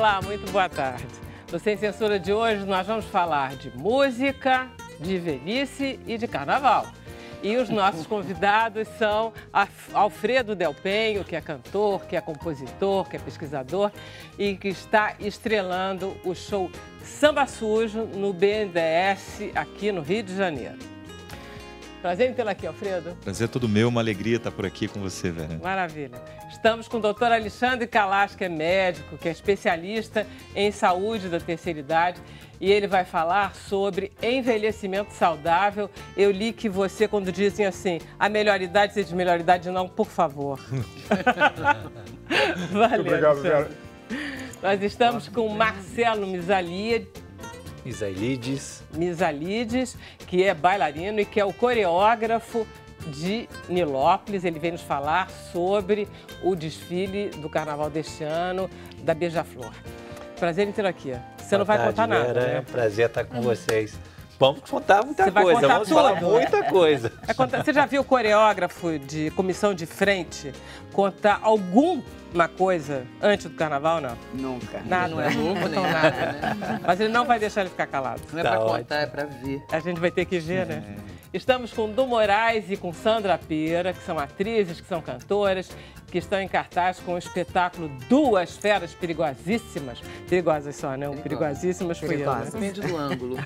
Olá, muito boa tarde. No Sem Censura de hoje nós vamos falar de música, de velhice e de carnaval. E os nossos convidados são Alfredo Del Penho, que é cantor, que é compositor, que é pesquisador e que está estrelando o show Samba Sujo no BNDES aqui no Rio de Janeiro. Prazer em tê-lo aqui, Alfredo. Prazer é todo meu, uma alegria estar por aqui com você, Vera. Maravilha. Estamos com o doutor Alexandre Kalash, que é médico, que é especialista em saúde da terceira idade, e ele vai falar sobre envelhecimento saudável. Eu li que você, quando dizem assim, a melhor idade, você diz melhor idade, não, por favor. Valeu. Obrigado, Vera. Nós estamos com Marcelo Misalides, que é bailarino e que é o coreógrafo de Nilópolis. Ele vem nos falar sobre o desfile do carnaval deste ano, da Beija-Flor. Prazer em tê-lo aqui. Você não vai contar nada, Vera, né? É um prazer estar com vocês. Vamos contar muita Você vai coisa, contar vamos tudo? falar muita coisa. Você já viu o coreógrafo de comissão de frente contar alguma coisa antes do carnaval, não? Nunca. Nada, Não é novo, nem nada. nada, né? Mas ele não vai deixar ele ficar calado. Não é Tá pra ótimo. contar, é pra ver. A gente vai ter que ver, né? Estamos com Du Moraes e com Sandra Pera, que são atrizes, que são cantoras, que estão em cartaz com o espetáculo Duas Feras Perigosíssimas. Perigosas só, né? O Perigosíssimas foi eu, né? Depende do ângulo.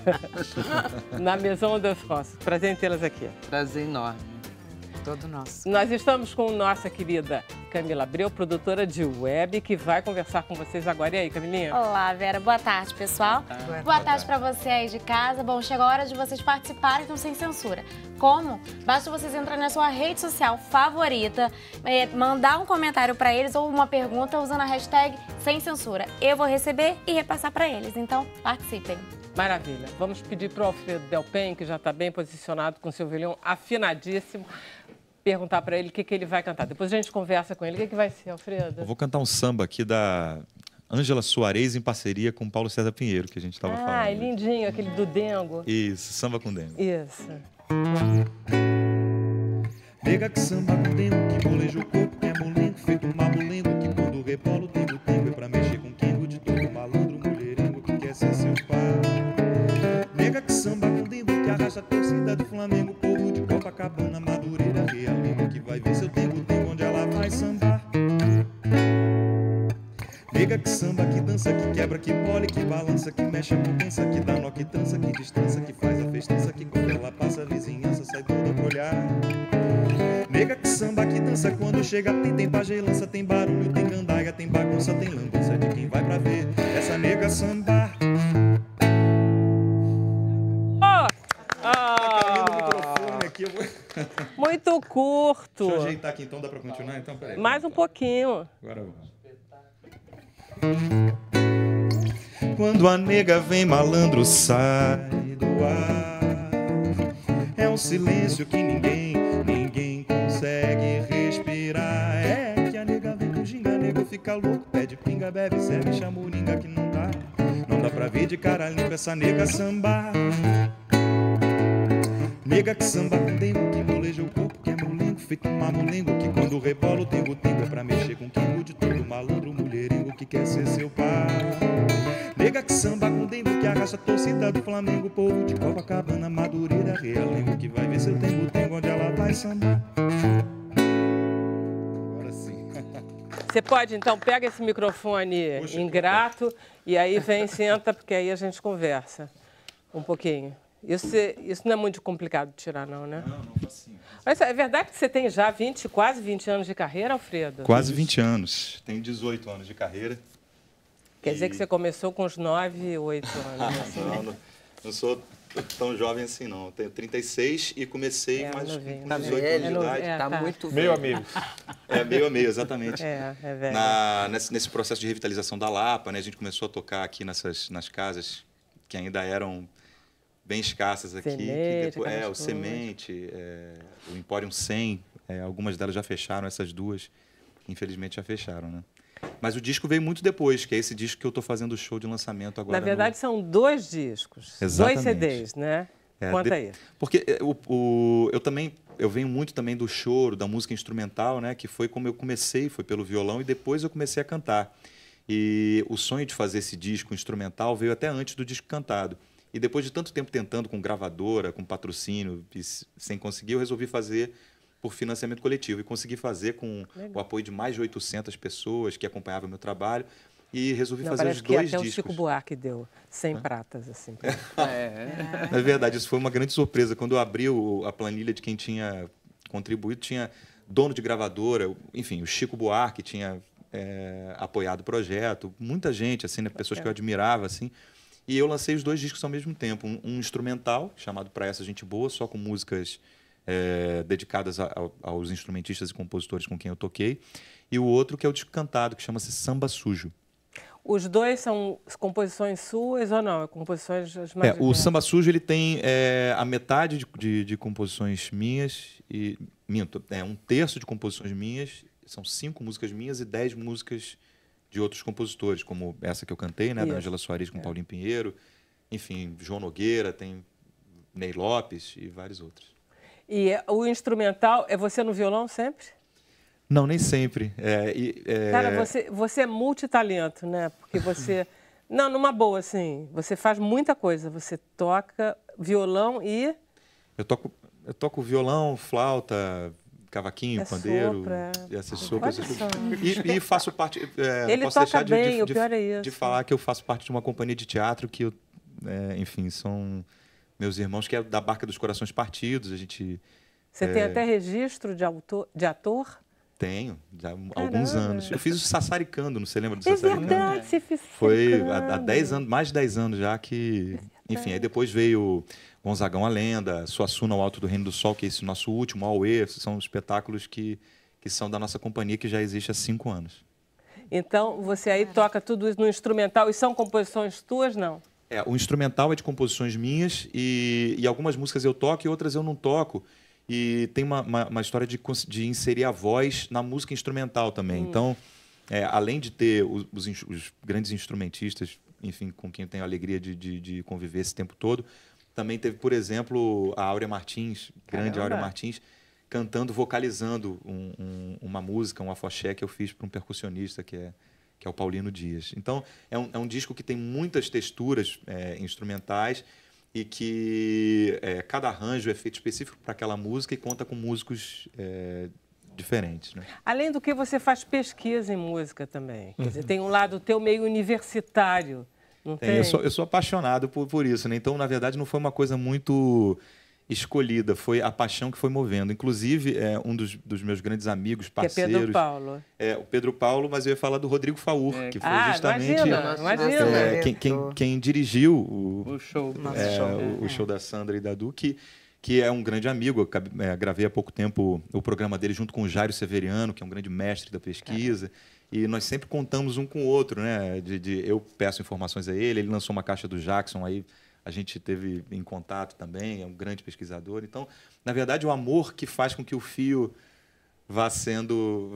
Na Maison de France. Prazer em tê-las aqui. Prazer enorme. Todo nosso. Nós estamos com nossa querida Camila Abreu, produtora de web, que vai conversar com vocês agora. E aí, Camilinha? Olá, Vera. Boa tarde, pessoal. Boa tarde para você aí de casa. Bom, chegou a hora de vocês participarem do Sem Censura. Como? Basta vocês entrarem na sua rede social favorita, mandar um comentário para eles ou uma pergunta usando a hashtag Sem Censura. Eu vou receber e repassar para eles. Então, participem. Maravilha. Vamos pedir para o Alfredo Del Penho, que já está bem posicionado com seu violão afinadíssimo, perguntar para ele o que ele vai cantar. Depois a gente conversa com ele. O que vai ser, Alfredo? Eu vou cantar um samba aqui da Ângela Soares em parceria com Paulo César Pinheiro, que a gente estava falando. Ah, é lindinho, aquele do Dengo. Isso, samba com dengo. Isso. Nega que samba com dengo, que moleja o corpo, que é molengo, feito um mamulengo, que quando rebola o tengo é pra mexer com quengo de todo malandro, mulherengo que quer ser seu pai. Nega que samba com dengo, que arrasta a torcida do Flamengo, povo de Copacabana, Madureira, Realengo, que vai ver seu tengo onde ela vai sambar. Nega que samba, que dança, que quebra, que bola, que balança, que mexe a potência, que dá nó, que trança, que distância, que faz a festança, que quando ela passa a vizinhança sai toda pra olhar. Nega que samba, que dança, quando chega tem pagelança, tem barulho, tem gandaia, tem bagunça, tem lambança de quem vai pra ver essa nega sambar. Caindo o microfone aqui, eu vou... Muito curto. Deixa eu ajeitar aqui então, dá pra continuar? Então, peraí. Mais um pouquinho. Agora vamos. Quando a nega vem, malandro sai do ar. É um silêncio que ninguém consegue respirar. É que a nega vem com ginga, nego fica louco, pede pinga, bebe, serve, chamuringa que não dá pra ver de cara limpa essa nega sambar. Nega que samba com dengo, que moleja o corpo, que é molengo, feito um mamulengo, que quando rebola o tengo é pra mexer com quengo de todo malandro, mulherengo que quer ser seu pai. Nega que samba com dengo, que arrasta a torcida do Flamengo, povo de Copacabana, Madureira, Realengo, que vai ver seu tengo onde ela vai sambar. Agora sim. Você pode, então, pega esse microfone ingrato e aí vem, senta, porque aí a gente conversa um pouquinho. Isso não é muito complicado de tirar, não, né? Não, facinho. Mas é verdade que você tem já quase 20 anos de carreira, Alfredo? Quase 20 anos. Tenho 18 anos de carreira. Quer dizer que você começou com uns 9, 8 anos. Assim, né? Não sou tão jovem assim, não. Eu tenho 36 e comecei com 18 anos de idade. Tá muito Meio a velho. meio. É, meio a meio, exatamente. É velho. Nesse processo de revitalização da Lapa, né, a gente começou a tocar aqui nas casas que ainda eram bem escassas aqui. Semente, o Semente, o Emporium 100, algumas delas já fecharam, essas duas, infelizmente, já fecharam, né? Mas o disco veio muito depois, que é esse disco que eu estou fazendo o show de lançamento agora. Na verdade, são 2 discos, Exatamente. 2 CDs, né? Conta aí. Porque eu venho muito também do choro, da música instrumental, né? Que foi como eu comecei, foi pelo violão, e depois eu comecei a cantar. E o sonho de fazer esse disco instrumental veio até antes do disco cantado. E depois de tanto tempo tentando com gravadora, com patrocínio, sem conseguir, eu resolvi fazer por financiamento coletivo. E consegui fazer com o apoio de mais de 800 pessoas que acompanhavam o meu trabalho. E resolvi fazer os dois até discos. o Chico Buarque deu 100 pratas, assim. Na verdade, isso foi uma grande surpresa. Quando eu abri a planilha de quem tinha contribuído, tinha dono de gravadora, enfim, o Chico Buarque tinha apoiado o projeto, muita gente, assim, né, pessoas que eu admirava, assim. E eu lancei os dois discos ao mesmo tempo. Um instrumental, chamado Pra Essa Gente Boa, só com músicas dedicadas aos instrumentistas e compositores com quem eu toquei. E o outro que é o disco cantado, que chama-se Samba Sujo. Os dois são composições suas ou não? Composições mais O Samba Sujo ele tem a metade de composições minhas e minto, um terço de composições minhas, são 5 músicas minhas e 10 músicas de outros compositores, como essa que eu cantei, né, da Ângela Soares com Paulinho Pinheiro, enfim, João Nogueira, tem Ney Lopes e vários outros. E o instrumental é você no violão sempre? Não, nem sempre. Cara, você é multitalento, né? Porque você... Não, numa boa, assim, você faz muita coisa. Você toca violão e... Eu toco violão, flauta, cavaquinho, pandeiro, sopra. essas sopras. Olha só. E faço parte... Ele posso toca deixar bem, o pior é isso. de falar que eu faço parte de uma companhia de teatro que, enfim, são meus irmãos, que é da Barca dos Corações Partidos. A gente... Você tem até registro de ator? Tenho, já há alguns anos. Eu fiz o Sassaricando, não você lembra do É Sassaricando? verdade, você fez Foi há 10 anos, mais de 10 anos já que... Enfim, aí depois veio Gonzagão a Lenda, Suassuna ao Alto do Reino do Sol, que é esse nosso último, Auê, são espetáculos que são da nossa companhia, que já existe há 5 anos. Então, você aí toca tudo isso no instrumental, e são composições tuas, não? O instrumental é de composições minhas e algumas músicas eu toco e outras eu não toco. E tem uma história de inserir a voz na música instrumental também. Então, além de ter os grandes instrumentistas, enfim, com quem eu tenho a alegria de conviver esse tempo todo, também teve, por exemplo, a Áurea Martins, grande Áurea Martins, cantando, vocalizando uma música, um afoxé que eu fiz para um percussionista que é o Paulino Dias. Então, é um disco que tem muitas texturas instrumentais e que cada arranjo é feito específico para aquela música e conta com músicos diferentes. Né? Além do que, você faz pesquisa em música também. Quer dizer, tem um lado teu meio universitário, não tem? Eu sou apaixonado por isso. Né? Então, na verdade, não foi uma coisa muito escolhida, foi a paixão que foi movendo. Inclusive, um dos meus grandes amigos, parceiros... Que é Pedro Paulo. O Pedro Paulo, mas eu ia falar do Rodrigo Faur, que foi justamente imagina. Quem dirigiu o show. o show da Sandra e da Du, que é um grande amigo. Eu gravei há pouco tempo o programa dele junto com o Jairo Severiano, que é um grande mestre da pesquisa. E nós sempre contamos um com o outro, né? Eu peço informações a ele lançou uma caixa do Jackson, aí a gente teve em contato também, é um grande pesquisador. Então, na verdade, o amor que faz com que o fio vá sendo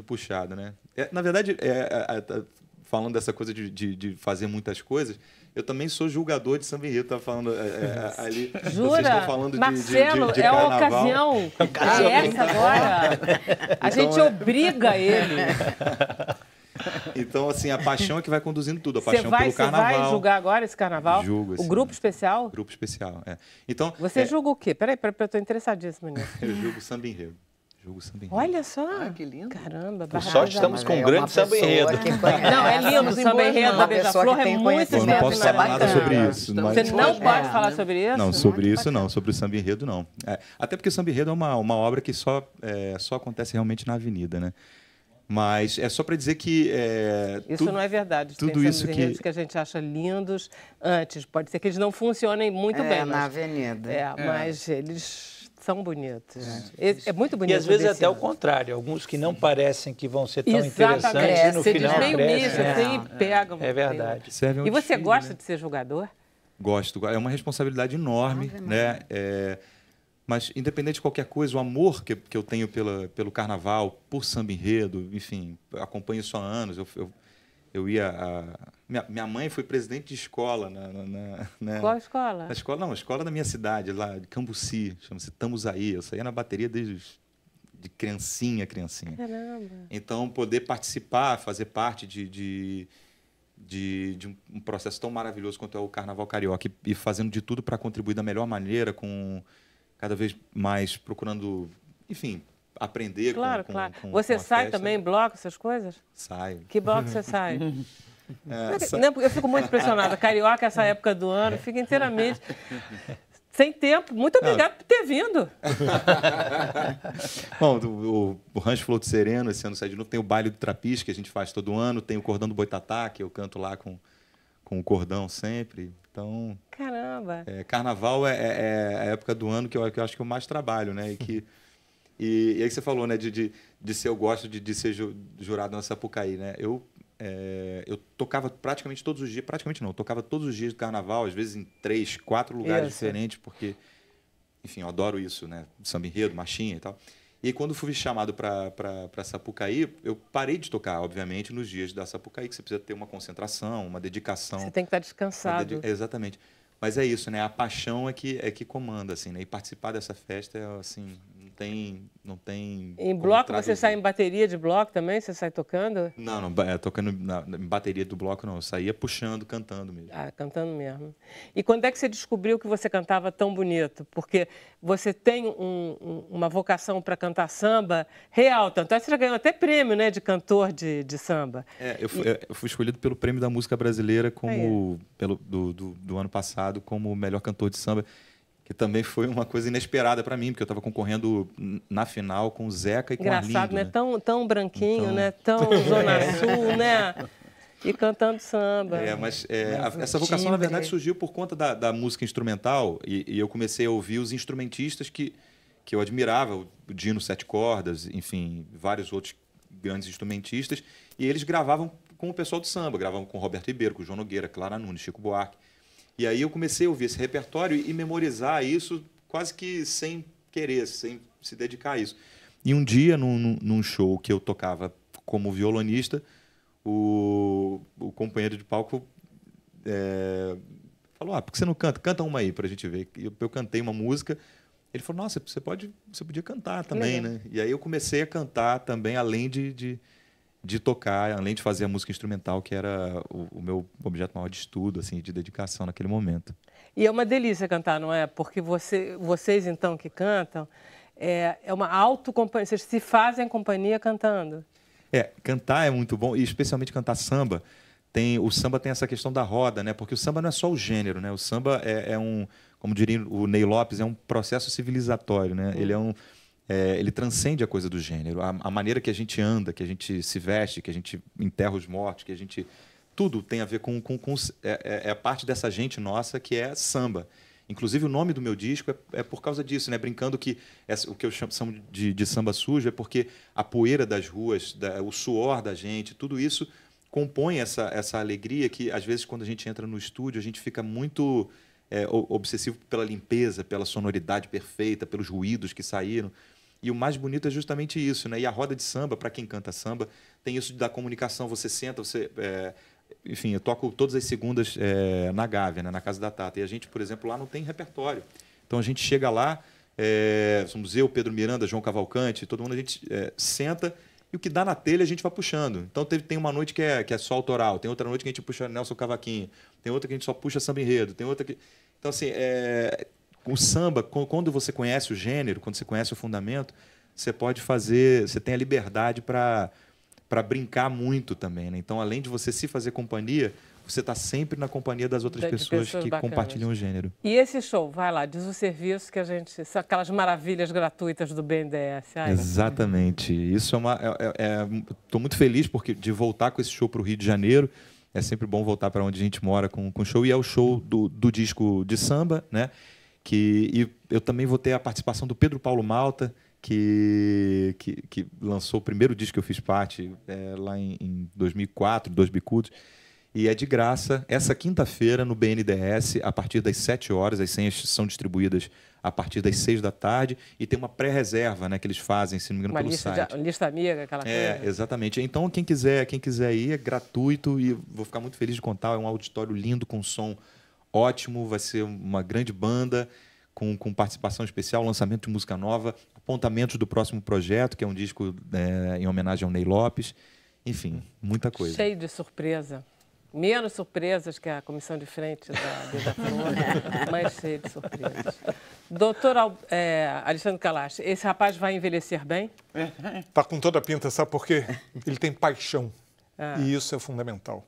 puxado, né? Na verdade, falando dessa coisa de fazer muitas coisas, eu também sou julgador de samba enredo. Estava falando ali. Jura? Vocês estão falando Marcelo, de é uma carnaval. ocasião. Essa agora. A gente obriga ele. Então, assim, a paixão é que vai conduzindo tudo. A paixão pelo carnaval. Você vai julgar agora esse carnaval? Julgo. O grupo especial? Grupo especial, Então, você julga o quê? Peraí, eu estou interessadíssimo nisso. Eu julgo samba enredo. Olha só. Que lindo. Caramba, Por sorte, estamos com um grande samba enredo. Não, é lindo o samba enredo da Beija-Flor, é muito Eu não posso certo, falar nada sobre isso. Você não pode falar sobre isso? Não, sobre isso não. Sobre o samba enredo, não. Até porque o samba enredo é uma obra que só acontece realmente na avenida, né? Mas é só para dizer que... isso não é verdade. Tudo tem isso que a gente acha lindos antes. Pode ser que eles não funcionem muito bem. Na avenida. Mas eles são bonitos. É muito bonito. E às vezes até o contrário. Alguns que não parecem que vão ser tão interessantes e no você final diz meio crescem. nisso, assim, pegam. É verdade. E você gosta de ser jogador? Gosto. É uma responsabilidade enorme, né? Mas, independente de qualquer coisa, o amor que eu tenho pelo carnaval, por samba enredo, enfim, acompanho isso há anos. Eu ia... Minha mãe foi presidente de escola. Qual escola? A escola da minha cidade, lá de Cambuci, chama-se Tamusaí. Eu saía na bateria desde os criancinha. Caramba. Então, poder participar, fazer parte de um processo tão maravilhoso quanto é o Carnaval Carioca e fazendo de tudo para contribuir da melhor maneira, com cada vez mais procurando, enfim, aprender Claro. com Você a sai festa. também em bloco, essas coisas? Saio. Que bloco você sai? É, Não, eu fico muito impressionada. Carioca, essa época do ano, fica inteiramente sem tempo. Muito obrigado por ter vindo. Bom, o Rancho Floto Sereno, esse ano sai de novo. Tem o baile do Trapiche, que a gente faz todo ano. Tem o Cordão do Boitatá, que eu canto lá com o cordão sempre. Então, Caramba. Carnaval é a época do ano que eu acho que eu mais trabalho, né? E aí você falou, né, de ser, eu gosto de ser jurado na Sapucaí, né? Eu tocava praticamente todos os dias, eu tocava todos os dias do Carnaval, às vezes em 3, 4 lugares diferentes, porque, enfim, eu adoro isso, né? Samba enredo, marchinha e tal. E quando fui chamado para Sapucaí, eu parei de tocar, obviamente, nos dias da Sapucaí, que você precisa ter uma concentração, uma dedicação. Você tem que estar descansado. Exatamente. Mas é isso, né? A paixão é que comanda, assim, né? E participar dessa festa é, assim, não tem Em como bloco, traduzir. você sai em bateria de bloco também? Você sai tocando? Não, tocando em bateria do bloco, não. Eu saía puxando, cantando mesmo. Ah, cantando mesmo. E quando é que você descobriu que você cantava tão bonito? Porque você tem uma vocação para cantar samba real, tanto é que você já ganhou até prêmio, né, de cantor de samba. Eu fui escolhido pelo Prêmio da Música Brasileira do ano passado como o melhor cantor de samba, que também foi uma coisa inesperada para mim, porque eu estava concorrendo na final com o Zeca e com o Arlindo. Engraçado, né? Tão branquinho, Então... né? Tão Zona Sul, né? E cantando samba. Essa vocação, na verdade, surgiu por conta da música instrumental e eu comecei a ouvir os instrumentistas que eu admirava, o Dino Sete Cordas, enfim, vários outros grandes instrumentistas, e eles gravavam com o pessoal do samba, gravavam com Roberto Ribeiro, com João Nogueira, Clara Nunes, Chico Buarque. E aí eu comecei a ouvir esse repertório e memorizar isso quase que sem querer, sem se dedicar a isso. E um dia, num show que eu tocava como violonista, o companheiro de palco falou, por que você não canta? Canta uma aí pra gente ver. E eu cantei uma música. Ele falou, nossa, você podia cantar também, né? E aí eu comecei a cantar também, além de tocar, além de fazer a música instrumental, que era o meu objeto maior de estudo, assim, de dedicação naquele momento. E é uma delícia cantar, não é? Porque vocês, então, que cantam, é uma autocompanhia, vocês se fazem companhia cantando. Cantar é muito bom, e especialmente cantar samba. O samba tem essa questão da roda, né? Porque o samba não é só o gênero, né? O samba como diria o Ney Lopes, é um processo civilizatório, né? Ele transcende a coisa do gênero. A maneira que a gente anda, que a gente se veste, que a gente enterra os mortos, que a gente... Tudo tem a ver com a parte dessa gente nossa que é samba. Inclusive, o nome do meu disco é por causa disso, né? Brincando que o que eu chamo de samba sujo é porque a poeira das ruas, o suor da gente, tudo isso compõe essa alegria que, às vezes, quando a gente entra no estúdio, a gente fica muito obsessivo pela limpeza, pela sonoridade perfeita, pelos ruídos que saíram. E o mais bonito é justamente isso, né? E a roda de samba, para quem canta samba, tem isso da comunicação. Você senta, enfim, eu toco todas as segundas na Gávea, né? Na Casa da Tata. E a gente, por exemplo, lá não tem repertório. Então a gente chega lá, somos eu, Pedro Miranda, João Cavalcante, todo mundo, a gente senta e o que dá na telha a gente vai puxando. Então tem uma noite que é só autoral, tem outra noite que a gente puxa Nelson Cavaquinho, tem outra que a gente só puxa samba enredo, tem outra que... Então, assim, o samba, quando você conhece o gênero, quando você conhece o fundamento, você tem a liberdade para brincar muito também, né? Então, além de você se fazer companhia, você está sempre na companhia das outras pessoas que bacanas. compartilham o gênero. E esse show, vai lá, diz o serviço que a gente... São aquelas maravilhas gratuitas do BNDES. Exatamente. Isso estou muito feliz de voltar com esse show para o Rio de Janeiro. É sempre bom voltar para onde a gente mora com o show. E é o show do disco de samba, né? E eu também vou ter a participação do Pedro Paulo Malta, que lançou o primeiro disco que eu fiz parte lá em 2004, Dois Bicudos. E é de graça, essa quinta-feira, no BNDES, a partir das 7 horas. As senhas são distribuídas a partir das 6 da tarde. E tem uma pré-reserva, né, que eles fazem, se não me engano, pelo site. Lista amiga, aquela coisa. Exatamente. Então, quem quiser ir, é gratuito. E vou ficar muito feliz de contar. É um auditório lindo, com som ótimo. Vai ser uma grande banda, com participação especial, lançamento de música nova, apontamentos do próximo projeto, que é um disco em homenagem ao Ney Lopes. Enfim, muita coisa. Cheio de surpresa. Menos surpresas que a comissão de frente da Beija-Flor, mas cheio de surpresas. Doutor Alexandre Kalash, esse rapaz vai envelhecer bem? Tá com toda a pinta, sabe por quê? Ele tem paixão. E isso é fundamental.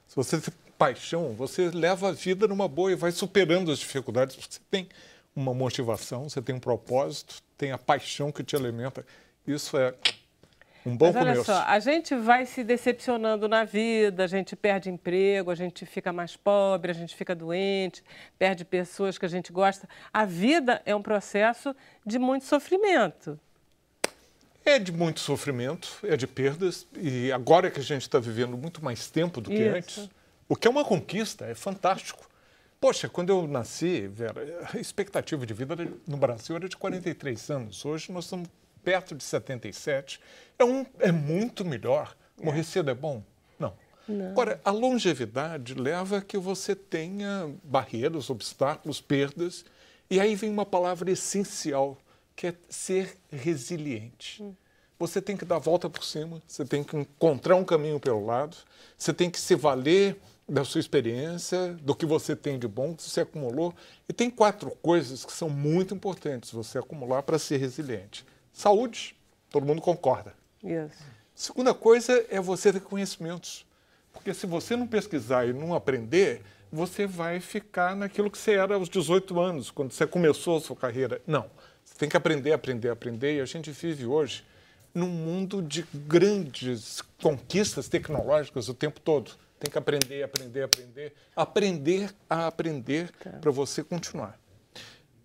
Se você tem paixão, você leva a vida numa boa e vai superando as dificuldades, porque você tem uma motivação, você tem um propósito, tem a paixão que te alimenta. Isso é um bom começo. Olha só, a gente vai se decepcionando na vida, a gente perde emprego, a gente fica mais pobre, a gente fica doente, perde pessoas que a gente gosta. A vida é um processo de muito sofrimento. É de muito sofrimento, é de perdas, e agora que a gente está vivendo muito mais tempo do que antes, o que é uma conquista, é fantástico. Poxa, quando eu nasci, Vera, a expectativa de vida no Brasil era de 43 anos. Hoje nós estamos perto de 77. É muito melhor. Morrer cedo é bom? Não. Agora, a longevidade leva a que você tenha barreiras, obstáculos, perdas. E aí vem uma palavra essencial, que é ser resiliente. Você tem que dar a volta por cima, você tem que encontrar um caminho pelo lado, você tem que se valer da sua experiência, do que você tem de bom, que você acumulou. E tem 4 coisas que são muito importantes você acumular para ser resiliente. Saúde, todo mundo concorda. Segunda coisa é você ter conhecimentos. Porque se você não pesquisar e não aprender, você vai ficar naquilo que você era aos 18 anos, quando você começou a sua carreira. Não, você tem que aprender, aprender, aprender. E a gente vive hoje num mundo de grandes conquistas tecnológicas o tempo todo. Tem que aprender, aprender, aprender. Aprender a aprender para você continuar.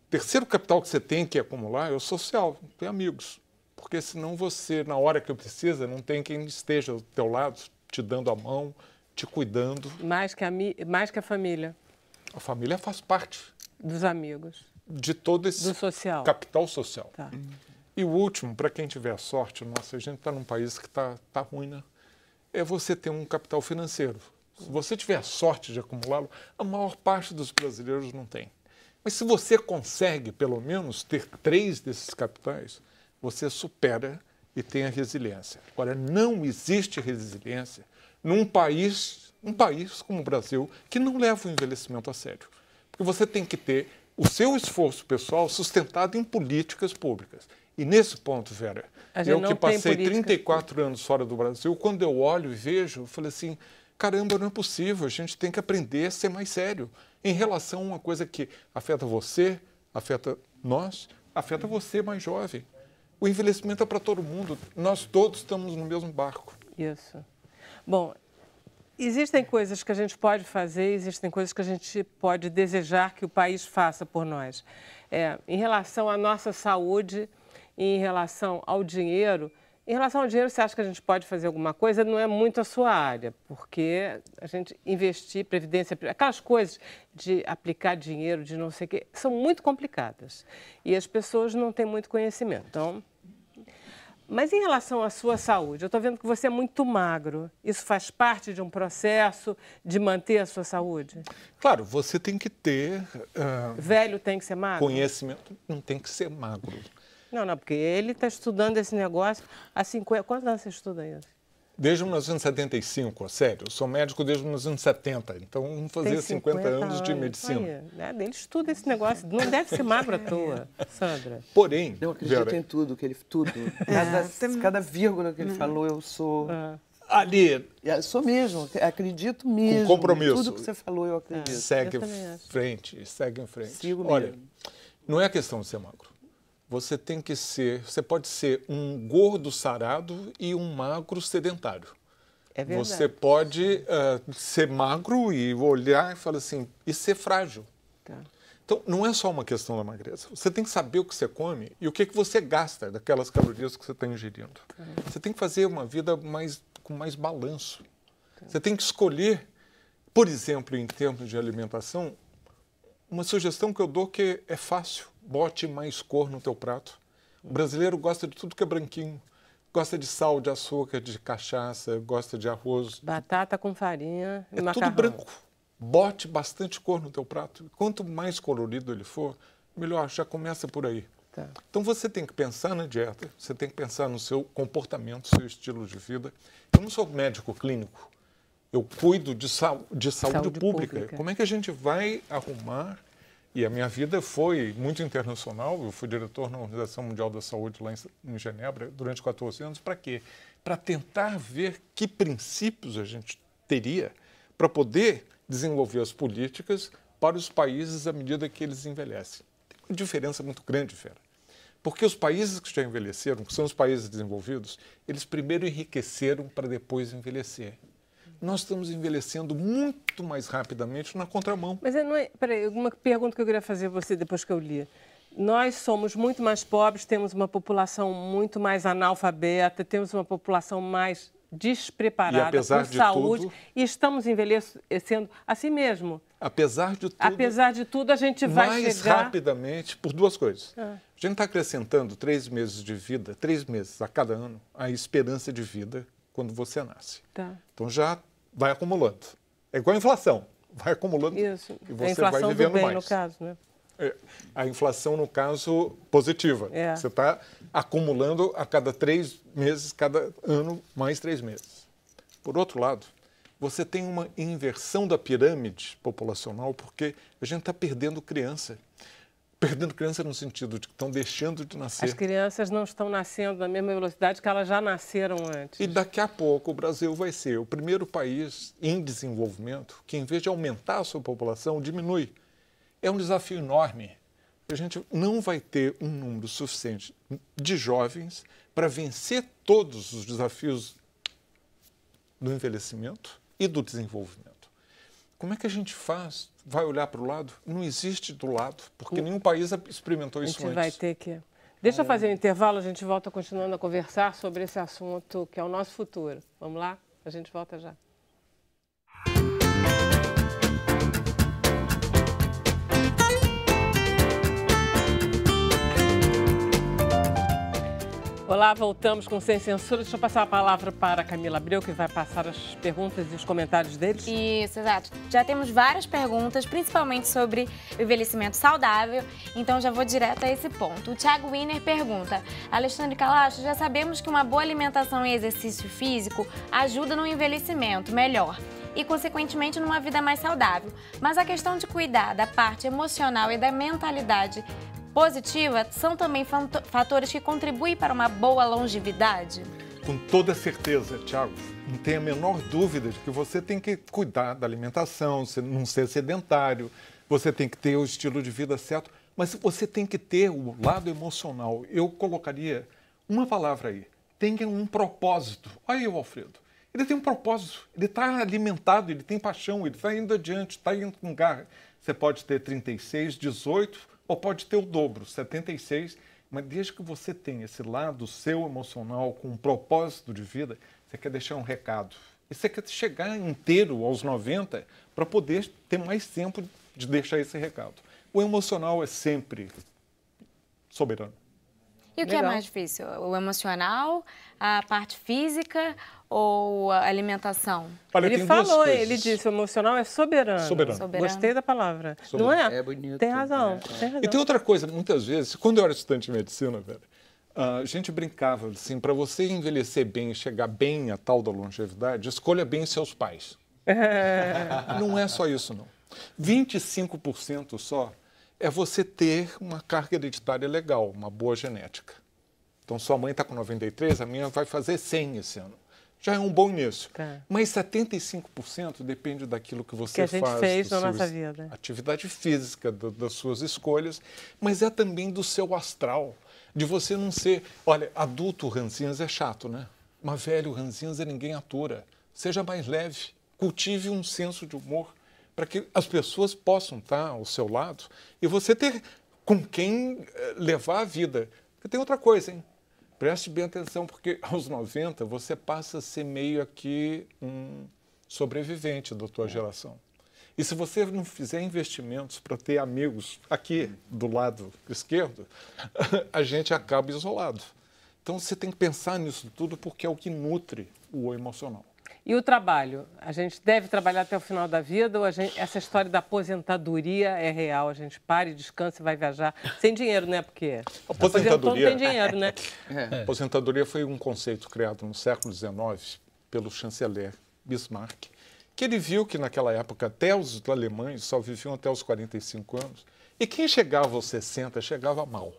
Terceiro capital que você tem que acumular é o social, ter amigos. Porque senão você, na hora que precisa, não tem quem esteja ao teu lado, te dando a mão, te cuidando. Mais que a família. A família faz parte. Dos amigos. De todo esse do social. Capital social. E o último, para quem tiver sorte, nossa, a gente está num país que tá ruim, né? É você ter um capital financeiro. Se você tiver a sorte de acumulá-lo, a maior parte dos brasileiros não tem. Mas se você consegue, pelo menos, ter 3 desses capitais, você supera e tem a resiliência. Agora, não existe resiliência num país como o Brasil, que não leva o envelhecimento a sério. Porque você tem que ter o seu esforço pessoal sustentado em políticas públicas. E nesse ponto, Vera, eu que passei 34 anos fora do Brasil, quando eu olho e vejo, eu falei assim, caramba, não é possível, a gente tem que aprender a ser mais sério em relação a uma coisa que afeta você, afeta nós, afeta você mais jovem. O envelhecimento é para todo mundo, nós todos estamos no mesmo barco. Isso. Bom, existem coisas que a gente pode fazer, existem coisas que a gente pode desejar que o país faça por nós. Em relação à nossa saúde, em relação ao dinheiro, você acha que a gente pode fazer alguma coisa? Não é muito a sua área, porque a gente investir, previdência, aquelas coisas de aplicar dinheiro, de não sei o quê, são muito complicadas. E as pessoas não têm muito conhecimento. Então, mas em relação à sua saúde, eu estou vendo que você é muito magro. Isso faz parte de um processo de manter a sua saúde? Claro, você tem que ter... velho tem que ser magro? Conhecimento não tem que ser magro. Não, porque ele está estudando esse negócio há 50... Quantos anos você estuda isso? Desde 1975, sério. Eu sou médico desde 1970, então vamos fazer 50 anos de medicina. Ele estuda esse negócio, não deve ser magro à toa, Sandra. Porém, eu acredito Vera, em tudo, tudo. Cada vírgula que ele falou, eu sou... Ali. Eu sou mesmo, acredito mesmo. Com compromisso. Tudo que você falou, eu acredito. Segue em frente, segue em frente. Sigo Olha, mesmo. Não é questão de ser magro. Você tem que ser, você pode ser um gordo sarado e um magro sedentário. É verdade. Você pode ser magro e olhar e falar assim, e ser frágil. Então, não é só uma questão da magreza. Você tem que saber o que você come e o que você gasta daquelas calorias que você está ingerindo. Você tem que fazer uma vida com mais balanço. Você tem que escolher, por exemplo, em termos de alimentação, uma sugestão que eu dou que é fácil. Bote mais cor no teu prato. O brasileiro gosta de tudo que é branquinho. Gosta de sal, de açúcar, de cachaça, gosta de arroz. Batata com farinha e macarrão. Tudo branco. Bote bastante cor no teu prato. Quanto mais colorido ele for, melhor, já começa por aí. Tá. Então você tem que pensar na dieta, você tem que pensar no seu comportamento, seu estilo de vida. Eu não sou médico clínico, eu cuido de saúde pública. Como é que a gente vai arrumar? E a minha vida foi muito internacional, eu fui diretor na Organização Mundial da Saúde lá em Genebra durante 14 anos. Para quê? Para tentar ver que princípios a gente teria para poder desenvolver as políticas para os países à medida que eles envelhecem. Tem uma diferença muito grande, Fera. Porque os países que já envelheceram, que são os países desenvolvidos, eles primeiro enriqueceram para depois envelhecer. Nós estamos envelhecendo muito mais rapidamente na contramão. Mas não é... Peraí, uma pergunta que eu queria fazer a você depois que eu li. Nós somos muito mais pobres, temos uma população muito mais analfabeta, temos uma população mais despreparada por saúde e estamos envelhecendo assim mesmo. Apesar de tudo, a gente vai mais chegar... rapidamente por duas coisas. A gente está acrescentando 3 meses de vida, 3 meses a cada ano, a esperança de vida quando você nasce. Tá. Então já vai acumulando. É igual a inflação. Vai acumulando Isso. e você vai vivendo do bem, mais. No caso, né? A inflação, no caso, positiva. Você está acumulando a cada 3 meses, cada ano, mais 3 meses. Por outro lado, você tem uma inversão da pirâmide populacional porque a gente está perdendo criança. Perdendo criança no sentido de que estão deixando de nascer. As crianças não estão nascendo na mesma velocidade que elas já nasceram antes. E daqui a pouco o Brasil vai ser o primeiro país em desenvolvimento que, em vez de aumentar a sua população, diminui. É um desafio enorme. A gente não vai ter um número suficiente de jovens para vencer todos os desafios do envelhecimento e do desenvolvimento. Como é que a gente faz? Vai olhar para o lado? Não existe do lado, porque nenhum país experimentou isso antes. A gente vai ter que... Deixa eu fazer um intervalo, a gente volta continuando a conversar sobre esse assunto que é o nosso futuro. Vamos lá? A gente volta já. Olá, voltamos com Sem Censura. Deixa eu passar a palavra para a Camila Abreu, que vai passar as perguntas e os comentários deles. Isso, exato. Já temos várias perguntas, principalmente sobre o envelhecimento saudável, então já vou direto a esse ponto. O Thiago Wiener pergunta: Alexandre Calacho, já sabemos que uma boa alimentação e exercício físico ajuda no envelhecimento melhor e, consequentemente, numa vida mais saudável. Mas a questão de cuidar da parte emocional e da mentalidade positiva são também fatores que contribuem para uma boa longevidade? Com toda certeza, Thiago. Não tem a menor dúvida de que você tem que cuidar da alimentação, não ser sedentário, você tem que ter o estilo de vida certo, mas você tem que ter o lado emocional. Eu colocaria uma palavra aí: tenha um propósito. Olha aí o Alfredo. Ele tem um propósito, ele está alimentado, ele tem paixão, ele está indo adiante, está indo com garra. Você pode ter 36, 18... ou pode ter o dobro, 76, mas desde que você tenha esse lado seu emocional com um propósito de vida, você quer deixar um recado. E você quer chegar inteiro aos 90 para poder ter mais tempo de deixar esse recado. O emocional é sempre soberano. E o que é mais difícil? O emocional, a parte física ou a alimentação? Olha, ele falou, ele disse, o emocional é soberano. Soberano. Gostei da palavra. Soberano. Não é? É bonito. Tem razão, tem razão. E tem outra coisa, muitas vezes, quando eu era estudante de medicina, velho, a gente brincava assim, para você envelhecer bem e chegar bem à tal da longevidade, escolha bem seus pais. Não é só isso, não. 25% só é você ter uma carga hereditária legal, uma boa genética. Então, sua mãe está com 93, a minha vai fazer 100 esse ano. Já é um bom início. Tá. Mas 75% depende daquilo que você que a gente faz. fez na nossa vida. Atividade física, das suas escolhas, mas é também do seu astral. De você não ser... Olha, adulto ranzinhas é chato, né? Mas velho ranzinhas ninguém atura. Seja mais leve, cultive um senso de humor para que as pessoas possam estar ao seu lado e você ter com quem levar a vida. Porque tem outra coisa, hein? Preste bem atenção, porque aos 90 você passa a ser meio aqui um sobrevivente da tua geração. E se você não fizer investimentos para ter amigos aqui do lado esquerdo, a gente acaba isolado. Então você tem que pensar nisso tudo porque é o que nutre o emocional. E o trabalho? A gente deve trabalhar até o final da vida ou essa história da aposentadoria é real? A gente para e descansa e vai viajar sem dinheiro, né? Porque aposentadoria não tem dinheiro, né? Aposentadoria foi um conceito criado no século XIX pelo chanceler Bismarck, que ele viu que naquela época até os alemães só viviam até os 45 anos e quem chegava aos 60 chegava mal.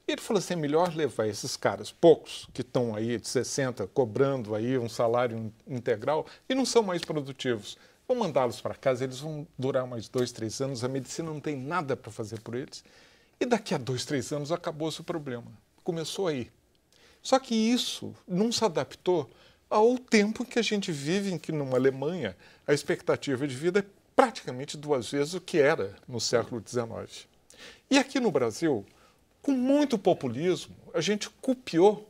E ele falou assim, é melhor levar esses caras, poucos, que estão aí de 60, cobrando aí um salário integral e não são mais produtivos. Vou mandá-los para casa, eles vão durar mais 2, 3 anos, a medicina não tem nada para fazer por eles. E daqui a 2, 3 anos acabou-se o problema. Começou aí. Só que isso não se adaptou ao tempo que a gente vive, em que numa Alemanha a expectativa de vida é praticamente 2 vezes o que era no século XIX. E aqui no Brasil, com muito populismo, a gente copiou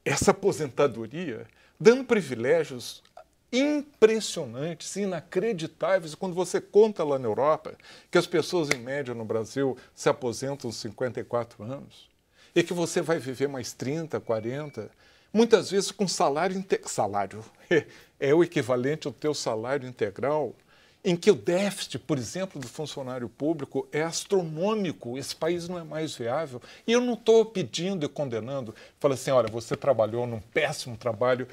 essa aposentadoria, dando privilégios impressionantes, inacreditáveis. Quando você conta lá na Europa que as pessoas, em média, no Brasil, se aposentam aos 54 anos e que você vai viver mais 30, 40, muitas vezes com salário é o equivalente ao teu salário integral, em que o déficit, por exemplo, do funcionário público é astronômico, esse país não é mais viável. E eu não estou pedindo e condenando. Falo assim, olha, você trabalhou num péssimo trabalho,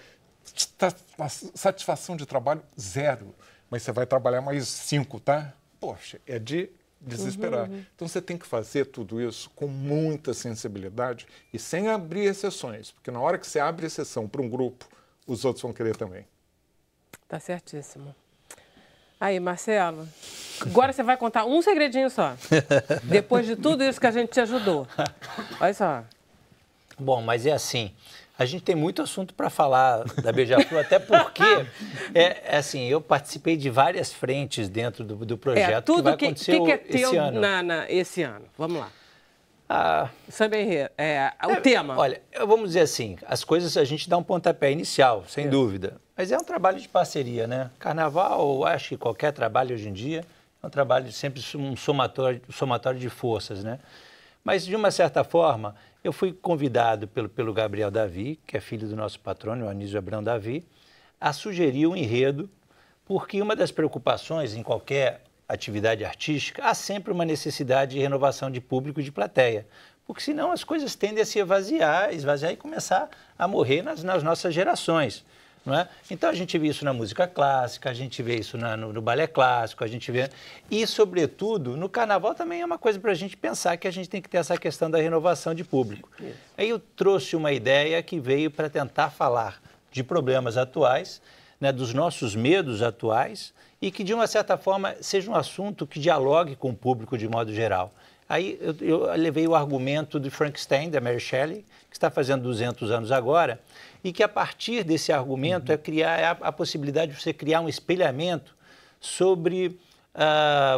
satisfação de trabalho 0, mas você vai trabalhar mais 5, tá? Poxa, é de desesperar. Então você tem que fazer tudo isso com muita sensibilidade e sem abrir exceções, porque na hora que você abre exceção para um grupo, os outros vão querer também. Tá certíssimo. Aí, Marcelo, agora você vai contar um segredinho só. Depois de tudo isso que a gente te ajudou. Olha só. Bom, mas é assim, a gente tem muito assunto para falar da Beija-Flor, até porque, assim, eu participei de várias frentes dentro do projeto que vai acontecer esse ano. Esse ano? Vamos lá. Samba Enredo, o tema. Olha, vamos dizer assim, as coisas a gente dá um pontapé inicial, sem dúvida. Mas é um trabalho de parceria, né? Carnaval, acho que qualquer trabalho hoje em dia é um trabalho sempre um somatório de forças, né? Mas, de uma certa forma, eu fui convidado pelo Gabriel Davi, que é filho do nosso patrono, o Anísio Abrão Davi, a sugerir um enredo, porque uma das preocupações em qualquer atividade artística, há sempre uma necessidade de renovação de público e de plateia, porque senão as coisas tendem a se esvaziar e começar a morrer nas nossas gerações. Não é? Então a gente vê isso na música clássica, a gente vê isso no balé clássico, a gente vê... E, sobretudo, no carnaval também é uma coisa para a gente pensar que a gente tem que ter essa questão da renovação de público. Isso. Aí eu trouxe uma ideia que veio para tentar falar de problemas atuais, né, dos nossos medos atuais, e que, de uma certa forma, seja um assunto que dialogue com o público de modo geral. Aí eu levei o argumento de Frankenstein, da Mary Shelley, que está fazendo 200 anos agora, e que a partir desse argumento é a possibilidade de você criar um espelhamento sobre,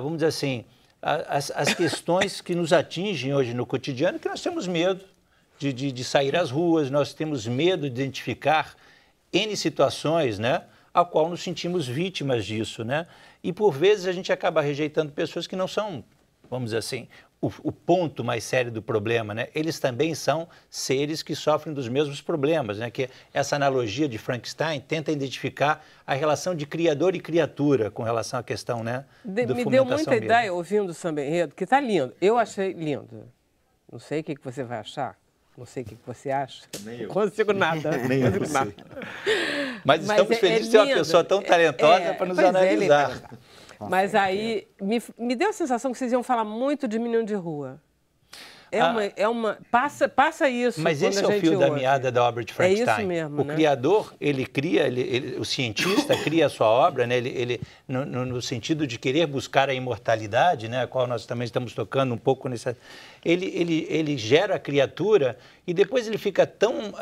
vamos dizer assim, as questões que nos atingem hoje no cotidiano, que nós temos medo de sair às ruas, nós temos medo de identificar N situações, né, a qual nos sentimos vítimas disso, né? E, por vezes, a gente acaba rejeitando pessoas que não são, vamos dizer assim, o ponto mais sério do problema, né? Eles também são seres que sofrem dos mesmos problemas, né? Que essa analogia de Frankenstein tenta identificar a relação de criador e criatura com relação à questão, né? Me deu muita ideia ouvindo o Samba Enredo, que está lindo. Eu achei lindo. Não sei o que você vai achar. Não sei o que você acha. Nem eu. Não consigo nada. Nem eu não sei. Mas estamos felizes de ter uma pessoa tão talentosa para nos analisar. Mas aí me deu a sensação que vocês iam falar muito de menino de rua. Passa isso. Mas esse é o fio da meada da obra de Frankenstein. É isso mesmo, o criador, ele cria, o cientista cria a sua obra, né? Ele no sentido de querer buscar a imortalidade, né? A qual nós também estamos tocando um pouco nessa... Ele gera a criatura e depois ele fica tão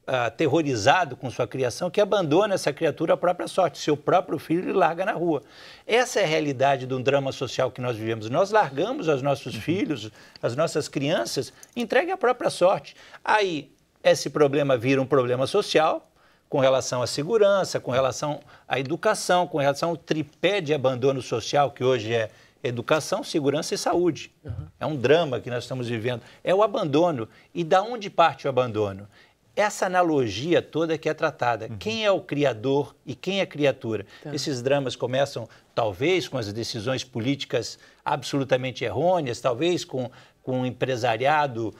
aterrorizado com sua criação que abandona essa criatura à própria sorte, seu próprio filho e larga na rua. Essa é a realidade de um drama social que nós vivemos. Nós largamos os nossos filhos, as nossas crianças, entregue à própria sorte. Aí, esse problema vira um problema social, com relação à segurança, com relação à educação, com relação ao tripé de abandono social, que hoje é educação, segurança e saúde. É um drama que nós estamos vivendo. É o abandono. E da onde parte o abandono? essa analogia toda que é tratada. Quem é o criador e quem é a criatura? Esses dramas começam, talvez, com as decisões políticas absolutamente errôneas, talvez com um empresariado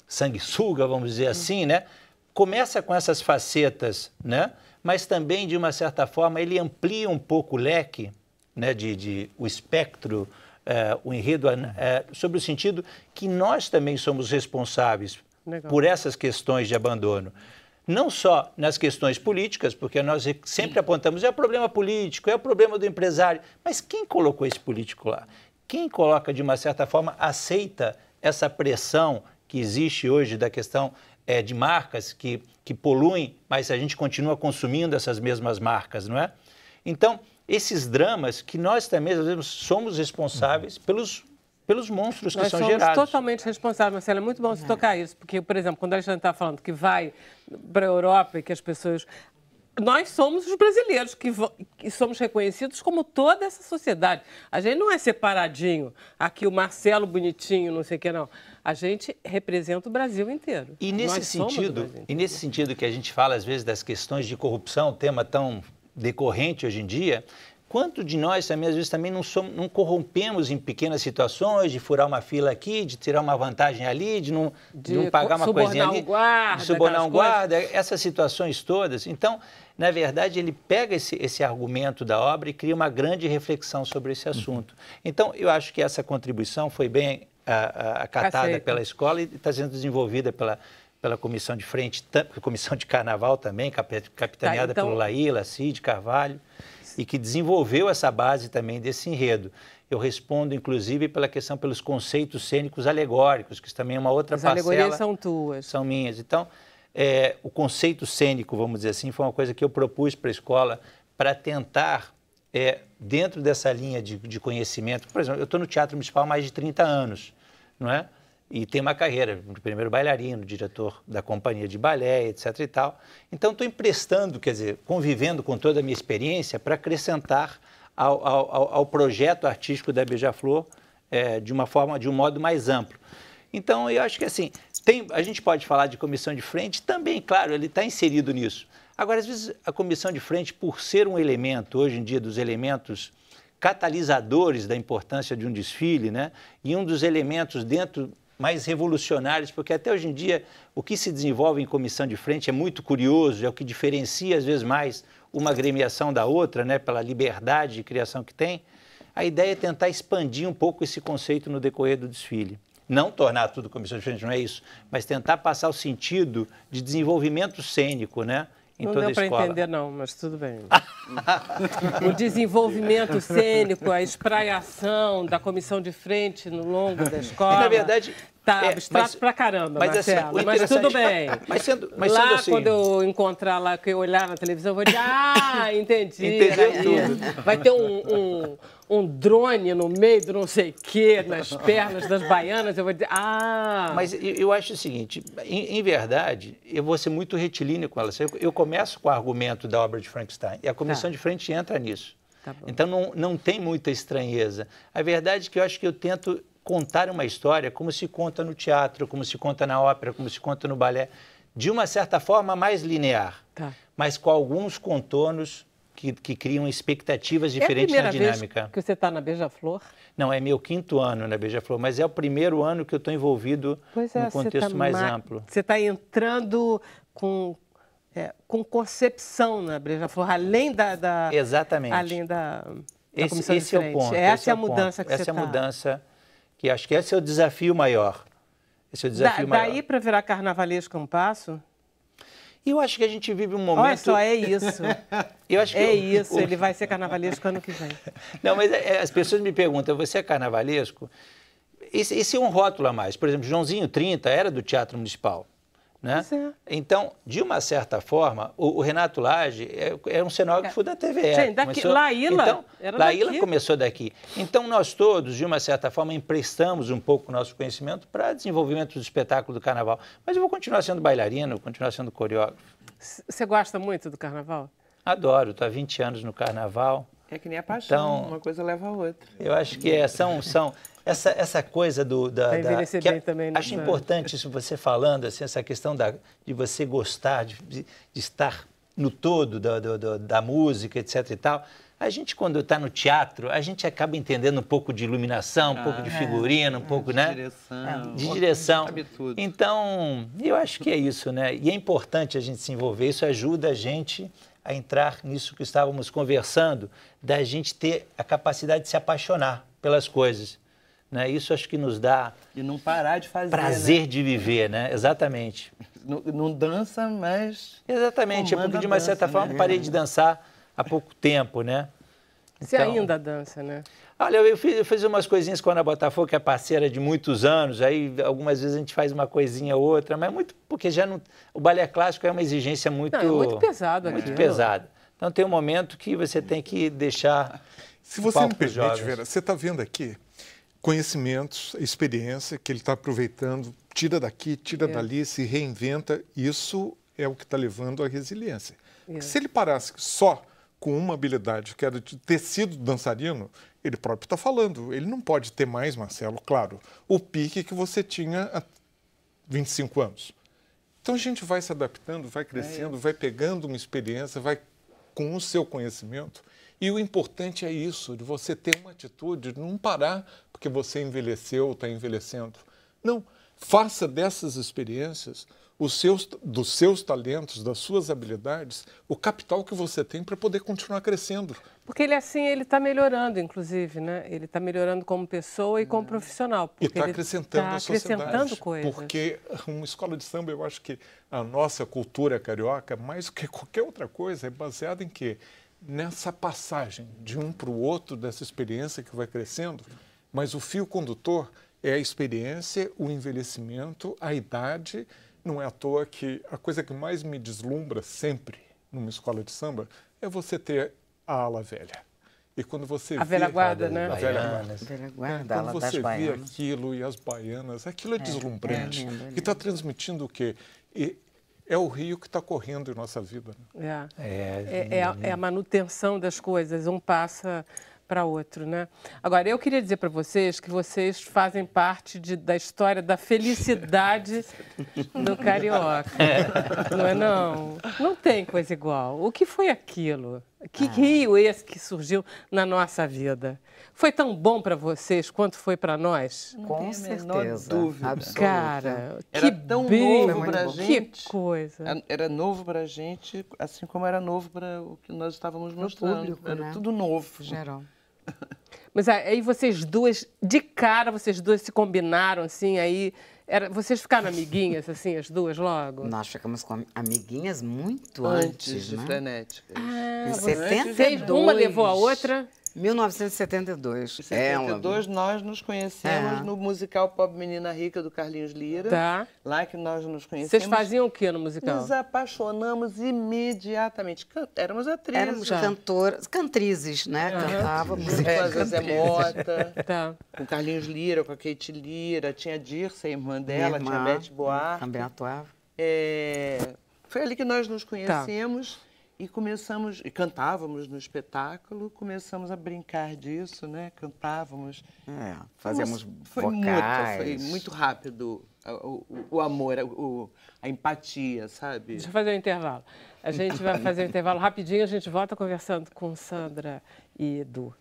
sanguessuga, vamos dizer assim, né? Começa com essas facetas, né? Mas também, de uma certa forma, ele amplia um pouco o leque, né? O espectro, o enredo, sobre o sentido que nós também somos responsáveis por essas questões de abandono. Não só nas questões políticas, porque nós sempre apontamos, é o problema político, é o problema do empresário, mas quem colocou esse político lá? Quem coloca, de uma certa forma, aceita essa pressão que existe hoje da questão de marcas que poluem, mas a gente continua consumindo essas mesmas marcas, não é? Então, esses dramas que nós também, às vezes, somos responsáveis pelos monstros que são gerados. Nós somos totalmente responsáveis, Marcela. É muito bom você tocar isso, porque, por exemplo, quando a gente está falando que vai para a Europa e que as pessoas... Nós somos os brasileiros que somos reconhecidos como toda essa sociedade. A gente não é separadinho, aqui o Marcelo bonitinho, não sei o que, não. A gente representa o Brasil inteiro. E nesse sentido que a gente fala, às vezes, das questões de corrupção, tema tão decorrente hoje em dia, quanto de nós também, às vezes, também não corrompemos em pequenas situações, de furar uma fila aqui, de tirar uma vantagem ali, de não pagar uma coisinha ali, de subornar um guarda, essas situações todas. Então, na verdade, ele pega esse argumento da obra e cria uma grande reflexão sobre esse assunto. Então, eu acho que essa contribuição foi bem acatada pela escola e está sendo desenvolvida pela comissão de frente, comissão de carnaval também, capitaneada pelo Laíla, Cid Carvalho, e que desenvolveu essa base também desse enredo. Eu respondo, inclusive, pelos conceitos cênicos alegóricos, que também é uma outra parcela. As alegorias são tuas. São minhas. Então, o conceito cênico, vamos dizer assim, foi uma coisa que eu propus para a escola para tentar, dentro dessa linha de conhecimento... Por exemplo, eu estou no Teatro Municipal há mais de 30 anos, não é? E tenho uma carreira, primeiro bailarino, diretor da companhia de balé, etc. e tal. Então, estou emprestando, quer dizer, convivendo com toda a minha experiência para acrescentar ao projeto artístico da Beija-Flor de um modo mais amplo. Então, eu acho que assim, a gente pode falar de comissão de frente também, claro, ele está inserido nisso. Agora, às vezes, a comissão de frente, por ser um elemento, hoje em dia, dos elementos catalisadores da importância de um desfile, né? E um dos elementos mais revolucionários, porque até hoje em dia o que se desenvolve em comissão de frente é muito curioso, é o que diferencia às vezes mais uma agremiação da outra, né, pela liberdade de criação que tem. A ideia é tentar expandir um pouco esse conceito no decorrer do desfile. Não tornar tudo comissão de frente, não é isso, mas tentar passar o sentido de desenvolvimento cênico, né? Não deu para entender, não, mas tudo bem. O desenvolvimento cênico, a espraiação da comissão de frente no longo da escola. Na verdade, tá abstrato pra caramba, Marcelo, assim, mas tudo bem. Mas sendo assim, quando eu encontrar lá, que eu olhar na televisão, eu vou dizer, entendi. Entendeu tudo. Vai ter um drone no meio do não sei o quê, nas pernas das baianas, eu vou dizer, Mas eu acho o seguinte, em verdade, eu vou ser muito retilíneo com ela. Eu começo com o argumento da obra de Frankenstein, e a comissão de frente entra nisso. Tá bom. Então, não tem muita estranheza. A verdade é que eu acho que eu tento contar uma história como se conta no teatro, como se conta na ópera, como se conta no balé, de uma certa forma mais linear, mas com alguns contornos que criam expectativas diferentes na dinâmica. É a primeira vez que você está na Beija-Flor? Não, é meu 5º ano na Beija-Flor, mas é o primeiro ano que eu estou envolvido no contexto mais amplo. Você está entrando com concepção na Beija-Flor, além da... Exatamente. Além da comissão de frente. Esse é o ponto. Essa é a mudança que você está. Essa é a mudança que acho que esse é o desafio maior. Esse é o desafio maior. Daí para virar carnavalesco é um passo? E eu acho que a gente vive um momento... Olha só, é isso. Eu acho que ele vai ser carnavalesco ano que vem. Não, mas as pessoas me perguntam, você é carnavalesco? Esse é um rótulo a mais. Por exemplo, Joãozinho 30 era do Teatro Municipal. Né? Então, de uma certa forma, o Renato Lage é um cenógrafo da TVE. Gente, Laíla começou daqui. Então, nós todos, de uma certa forma, emprestamos um pouco o nosso conhecimento para desenvolvimento do espetáculo do carnaval. Mas eu vou continuar sendo bailarino, continuar sendo coreógrafo. Você gosta muito do carnaval? Adoro, estou há 20 anos no carnaval. É que nem a paixão, então, uma coisa leva a outra. Eu acho que essa coisa Vai envelhecer bem também, né? Acho importante isso você falando, assim, essa questão de você gostar, de estar no todo da música, etc. e tal. A gente, quando está no teatro, a gente acaba entendendo um pouco de iluminação, um pouco de figurino, um pouco, né? De direção. Sabe tudo. Então, eu acho que é isso, né? E é importante a gente se envolver. Isso ajuda a gente a entrar nisso que estávamos conversando, da gente ter a capacidade de se apaixonar pelas coisas. Né? Isso acho que nos dá... E não parar de fazer, prazer né? de viver, né? Exatamente. Não dança, mas... Exatamente, porque de uma certa forma parei de dançar há pouco tempo, né? Você ainda dança, né? Olha, eu fiz umas coisinhas com a Ana Botafogo, que é parceira de muitos anos, aí algumas vezes a gente faz uma coisinha ou outra, mas muito, porque já não... O balé clássico é uma exigência muito... Não, é muito pesado aqui. Muito pesado. Então tem um momento que você tem que deixar... Se você me permite, Vera, você está vendo aqui conhecimentos, experiência que ele está aproveitando, tira daqui, tira dali, se reinventa. Isso é o que está levando à resiliência. Porque se ele parasse só com uma habilidade, que era de ter sido dançarino, ele próprio está falando. Ele não pode ter mais, Marcelo, claro, o pique que você tinha há 25 anos. Então a gente vai se adaptando, vai crescendo, vai pegando uma experiência, vai com o seu conhecimento. E o importante é isso, de você ter uma atitude, de não parar porque você envelheceu ou está envelhecendo. Não, faça dessas experiências dos seus talentos, das suas habilidades, o capital que você tem para poder continuar crescendo. Porque ele está melhorando, inclusive, né? Ele está melhorando como pessoa e como profissional. E está acrescentando à sociedade. Acrescentando coisas. Porque uma escola de samba, eu acho que a nossa cultura carioca, mais do que qualquer outra coisa, é baseada em quê? Nessa passagem de um para o outro, dessa experiência que vai crescendo, mas o fio condutor é a experiência, o envelhecimento, a idade. Não é à toa que a coisa que mais me deslumbra sempre numa escola de samba é você ter a ala velha. E quando você vê... A velha guarda, né? A velha guarda. Quando você vê aquilo e as baianas, aquilo é deslumbrante. E está transmitindo o quê? É o rio que está correndo em nossa vida. Né? É a manutenção das coisas, um passa para outro, né? Agora, eu queria dizer para vocês que vocês fazem parte da história da felicidade do carioca. Não é não? Não tem coisa igual. O que foi aquilo? Que rio esse que surgiu na nossa vida? Foi tão bom para vocês quanto foi para nós? Com certeza. Dúvida. Absoluta. Cara, era que tão bem, novo para a gente. Que coisa. Era novo para a gente, assim como era novo para o que nós estávamos mostrando. Público, era né? tudo novo. Geral. Mas aí vocês duas, de cara, vocês duas se combinaram, assim, aí... Vocês ficaram amiguinhas, assim, as duas logo? Nós ficamos com amiguinhas muito Antes de né? Frenética. Em 72. Uma levou a outra? 1972. Em 72, nós nos conhecemos no musical Pobre Menina Rica, do Carlinhos Lira. Tá. Lá que nós nos conhecemos. Vocês faziam o que no musical? Nos apaixonamos imediatamente. Éramos atrizes. Éramos cantoras, cantrizes, né? Cantávamos. Com a Zezé Mota, Tá. com Carlinhos Lira, com a Kate Lira, tinha a Dirce, a irmã dela, tinha a Beth Buarque. Também atuava. Foi ali que nós nos conhecemos. E começamos, e cantávamos no espetáculo, começamos a brincar disso, né? Cantávamos. Fazíamos foi muito rápido o amor, a empatia, sabe? Deixa eu fazer um intervalo. A gente vai fazer um intervalo rapidinho, a gente volta conversando com Sandra e Edu.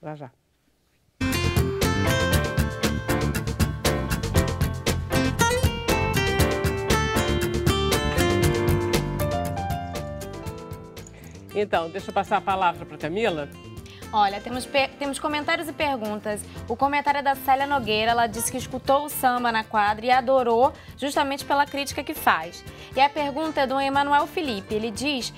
Já. Então, deixa eu passar a palavra para a Camila. Olha, temos comentários e perguntas. O comentário é da Célia Nogueira, ela disse que escutou o samba na quadra e adorou justamente pela crítica que faz. E a pergunta é do Emanuel Felipe, ele diz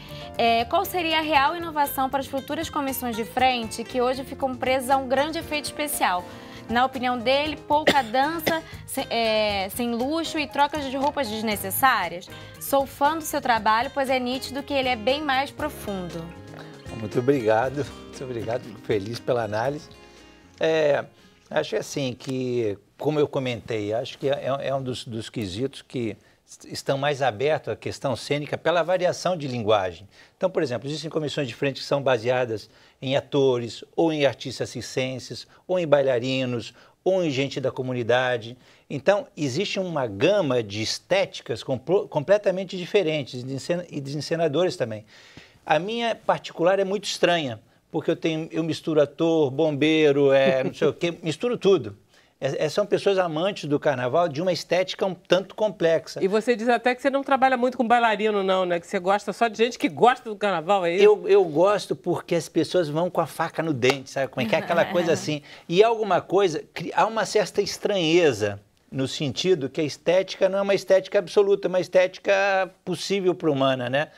qual seria a real inovação para as futuras comissões de frente que hoje ficam presas a um grande efeito especial. Na opinião dele, pouca dança, sem luxo e trocas de roupas desnecessárias. Sou fã do seu trabalho, pois é nítido que ele é bem mais profundo. Muito obrigado, fico feliz pela análise. Acho assim que, como eu comentei, acho que é um dos quesitos que estão mais abertos à questão cênica pela variação de linguagem. Então, por exemplo, existem comissões de frente que são baseadas em atores, ou em artistas circenses, ou em bailarinos, ou em gente da comunidade. Então, existe uma gama de estéticas completamente diferentes e de encenadores também. A minha particular é muito estranha, porque eu misturo ator, bombeiro, não sei o quê, misturo tudo. São pessoas amantes do carnaval de uma estética um tanto complexa. E você diz até que você não trabalha muito com bailarino, não, né? Que você gosta só de gente que gosta do carnaval, é isso? Eu gosto porque as pessoas vão com a faca no dente, sabe como é que é aquela coisa assim? E alguma coisa, há uma certa estranheza no sentido que a estética não é uma estética absoluta, é uma estética possível para a humana, né?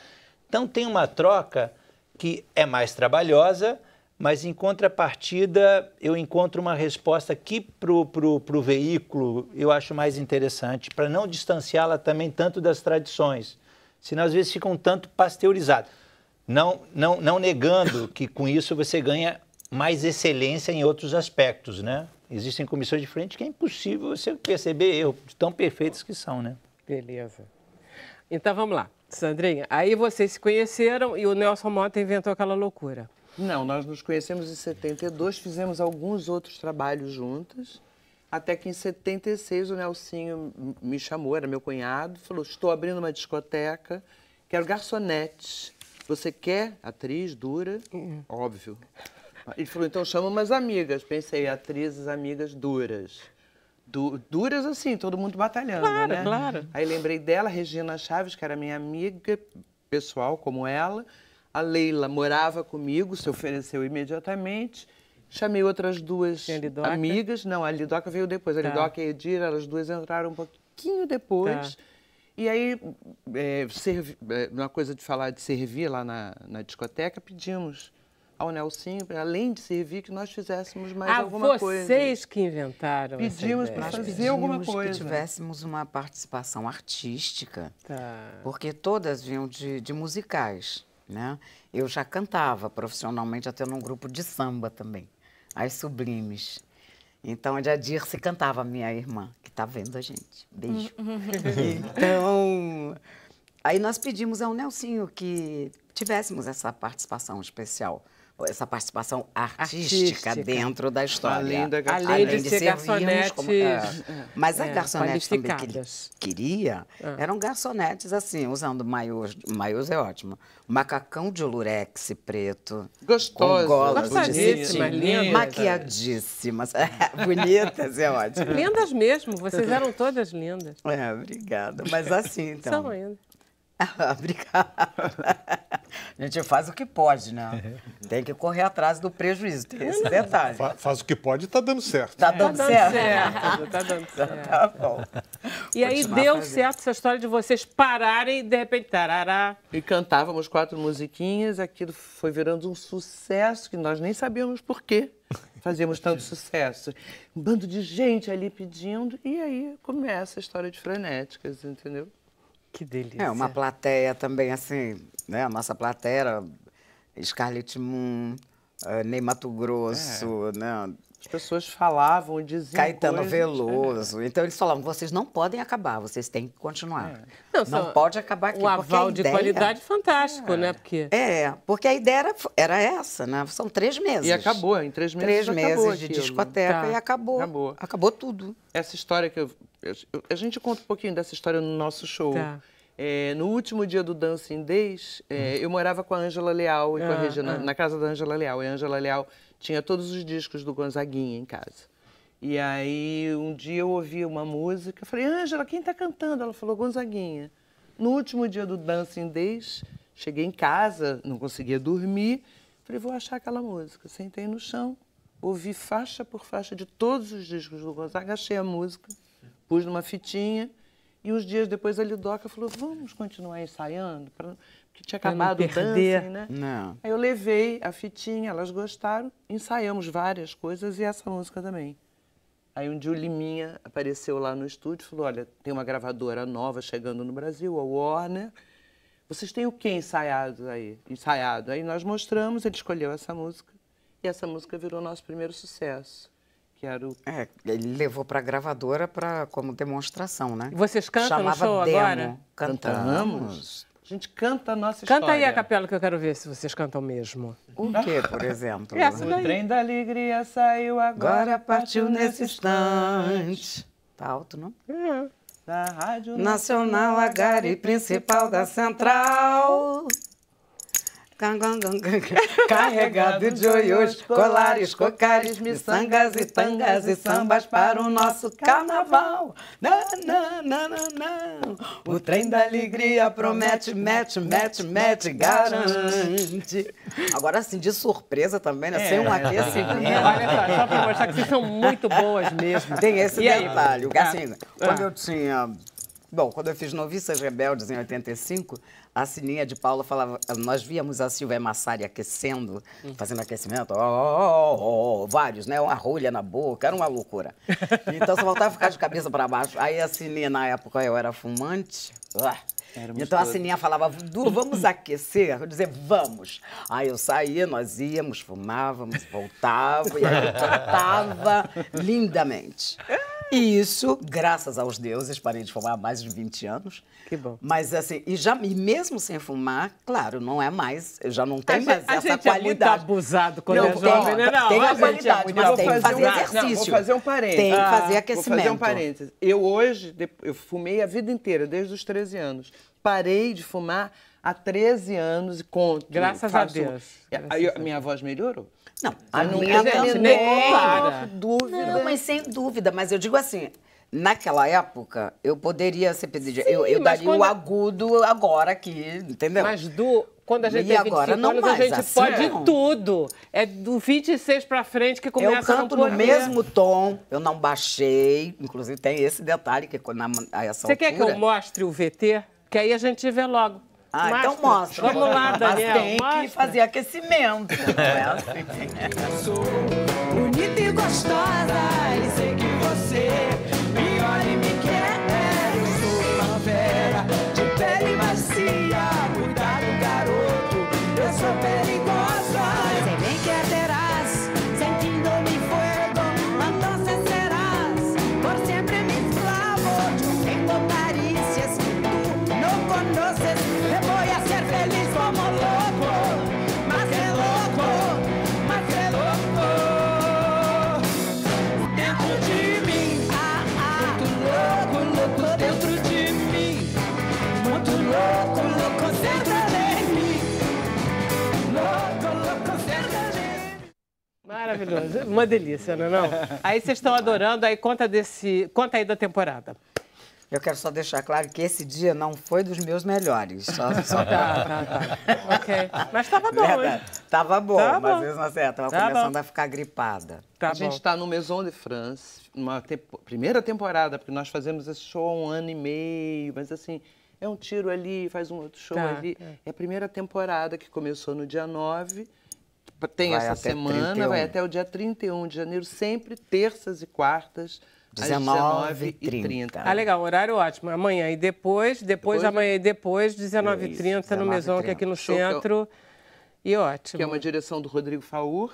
Então tem uma troca que é mais trabalhosa, mas em contrapartida eu encontro uma resposta que pro veículo eu acho mais interessante, para não distanciá-la também tanto das tradições, senão às vezes fica um tanto pasteurizado. Não negando que com isso você ganha mais excelência em outros aspectos, né? Existem comissões de frente que é impossível você perceber erro, de tão perfeitos que são, né? Beleza. Então vamos lá, Sandrinha. Aí vocês se conheceram e o Nelson Motta inventou aquela loucura. Não, nós nos conhecemos em 72, fizemos alguns outros trabalhos juntas, até que em 76 o Nelsinho me chamou, era meu cunhado, falou, estou abrindo uma discoteca, quero garçonetes. Você quer atriz dura? Óbvio. Ele falou, então chama umas amigas. Pensei, atrizes, amigas duras. Duras assim, todo mundo batalhando, claro, né? Claro. Aí lembrei dela, Regina Chaves, que era minha amiga pessoal, como ela. A Leila morava comigo, se ofereceu imediatamente. Chamei outras duas amigas. Não, a Lidoca veio depois. A Lidoca e a Edira, elas duas entraram um pouquinho depois. Tá. E aí, uma coisa de falar de servir lá na discoteca, pedimos ao Nelsinho, além de servir, que nós fizéssemos mais alguma coisa. Vocês que inventaram pedimos para fazer alguma coisa. Que tivéssemos uma participação artística, tá. Porque todas vinham de musicais. Né? Eu já cantava profissionalmente até num grupo de samba também, as Sublimes. Então, a Dirce cantava, minha irmã, que está vendo a gente. Beijo. Então, aí nós pedimos ao Nelsinho que tivéssemos essa participação especial, essa participação artística dentro da história. Além de ser garçonetes. Mas as garçonetes também que ele queria eram garçonetes assim, usando maiôs é ótimo. Macacão de lurex preto. Gostoso. Gostosíssimas, lindas. Maquiadíssimas. Bonitas, é ótimo. Lindas mesmo, vocês eram todas lindas. Obrigada. Mas assim, então... São ainda. Obrigada. A gente faz o que pode, né? Tem que correr atrás do prejuízo, tem esse detalhe. Faz o que pode e tá dando certo. Tá dando certo. Tá dando certo. Tá bom. E aí deu certo essa história de vocês pararem e de repente tarará. E cantávamos 4 musiquinhas, aquilo foi virando um sucesso que nós nem sabíamos por quê. Fazíamos tanto sucesso. Um bando de gente ali pedindo e aí começa a história de Frenéticas, entendeu? Que delícia. É, uma plateia também, assim, né? A nossa plateia era Scarlett Moon, Ney Matogrosso, né? As pessoas falavam, diziam Caetano coisas, Veloso. Então, eles falavam, vocês não podem acabar, vocês têm que continuar. Não pode acabar aqui. Um aval de qualidade fantástico, né? Porque a ideia era essa, né? São 3 meses. E acabou, em 3 meses 3 meses de discoteca e acabou. Acabou tudo. Essa história que a gente conta um pouquinho dessa história no nosso show. Tá. No último dia do Dancing Days, eu morava com a Ângela Leal e com a Regina, na casa da Ângela Leal. E a Ângela Leal tinha todos os discos do Gonzaguinha em casa. E aí, um dia eu ouvi uma música, eu falei, Ângela, quem está cantando? Ela falou, Gonzaguinha. No último dia do Dancing Days, cheguei em casa, não conseguia dormir, falei, vou achar aquela música. Sentei no chão, ouvi faixa por faixa de todos os discos do Gonzaga, achei a música, pus numa fitinha, e uns dias depois a Lidoca falou, vamos continuar ensaiando? Porque tinha acabado o dancing, né? Não. Aí eu levei a fitinha, elas gostaram, ensaiamos várias coisas e essa música também. Aí um dia o Liminha apareceu lá no estúdio e falou, olha, tem uma gravadora nova chegando no Brasil, a Warner, vocês têm o que ensaiado aí? Aí nós mostramos, ele escolheu essa música e essa música virou nosso primeiro sucesso. Que era o... ele levou para a gravadora como demonstração, né? Vocês cantam Chamava no show demo. agora? Cantamos. A gente canta a nossa história. Canta aí a capela que eu quero ver se vocês cantam mesmo. O quê, por exemplo? Essa O daí. trem da alegria saiu agora, Agora partiu nesse instante. Tá alto, não? da Rádio Nacional, a gare principal da Central. Carregado de oiôs, colares, cocares, miçangas e tangas e sambas para o nosso carnaval. Não. O trem da alegria promete, mete, garante. Agora, assim, de surpresa também, né? Sem um aquecimento. Olha só para mostrar que vocês são muito boas mesmo. Tem esse E aí? detalhe. Assim, quando eu tinha... Bom, quando eu fiz Noviças Rebeldes em 85, a Sininha de Paula falava... Nós víamos a Silvia Massari aquecendo, fazendo aquecimento, vários, né? Uma rolha na boca, era uma loucura. Então, só voltava a ficar de cabeça para baixo. Aí a Sininha, na época, eu era fumante. Então a Sininha falava, Du, vamos aquecer? Eu dizia, vamos. Aí eu saía, nós íamos, fumávamos, voltava, e aí eu cantava lindamente. E isso, graças aos deuses, parei de fumar há mais de 20 anos. Que bom. Mas assim, e mesmo sem fumar, claro, não é mais, eu já não tenho mais A essa gente qualidade. é muito abusado quando é Tem, jovem, né? Não, tem a a gente qualidade, mas tem que fazer exercício. Vou fazer um parênteses. Tem que fazer aquecimento. Vou fazer um parênteses. Eu hoje, eu fumei a vida inteira, desde os 13 anos. Parei de fumar há 13 anos e conto. Graças a Deus. Aí a minha voz melhorou? Não, a Não minha tem também. nem compara. dúvida. Não, mas sem dúvida. Mas eu digo assim, naquela época, eu poderia ser pedida. Eu mas daria o agudo agora aqui, entendeu? Mas quando a gente E tem agora 25 não anos, a mais, gente assim pode não. tudo. É do 26 pra frente que começa Eu canto a não no poder. mesmo tom, eu não baixei. Inclusive, tem esse detalhe, que a essa Você quer que eu altura... mostre o VT? Que aí a gente vê logo. Ah, Mostra. então mostra. Vamos lá, Mas Daniel. tem mostra. que fazer aquecimento. Não é assim. Bonita e gostosa, e sei que você me olha e me quer. Eu sou uma fera de pele macia, cuidado, garoto, eu sou perigosa. Sei bem que terás, sentindo mi fuego, entonces serás por siempre mi esclavo. Yo tengo caricias, tú no conoces, te voy a hacer feliz como loco, más que loco, más que loco. Dentro de mim, muito louco, louco dentro de mim. Muito louco, louco dentro de mim. Louco, louco dentro de mim. Maravilhoso. Uma delícia, não é não? Aí vocês estão adorando, aí conta aí da temporada. Eu quero só deixar claro que esse dia não foi dos meus melhores. Só Tá. Ok. Mas tava bom, hein? Verdade. Tava bom, Tá mas bom. eu não sei, tava Tá começando bom. a ficar gripada. Tá A bom. gente está no Maison de France, numa primeira temporada, porque nós fazemos esse show há 1 ano e meio, mas assim, é um tiro ali, faz um outro show Tá, ali. É a primeira temporada que começou no dia 9, tem Vai essa até semana, 31. vai até o dia 31 de janeiro, sempre terças e quartas, às 19h30. 19h30. Ah, legal, horário ótimo. Amanhã e depois amanhã e depois, 19h30 no Maison, que é aqui no Show que eu- centro. E ótimo. Que é uma direção do Rodrigo Faur.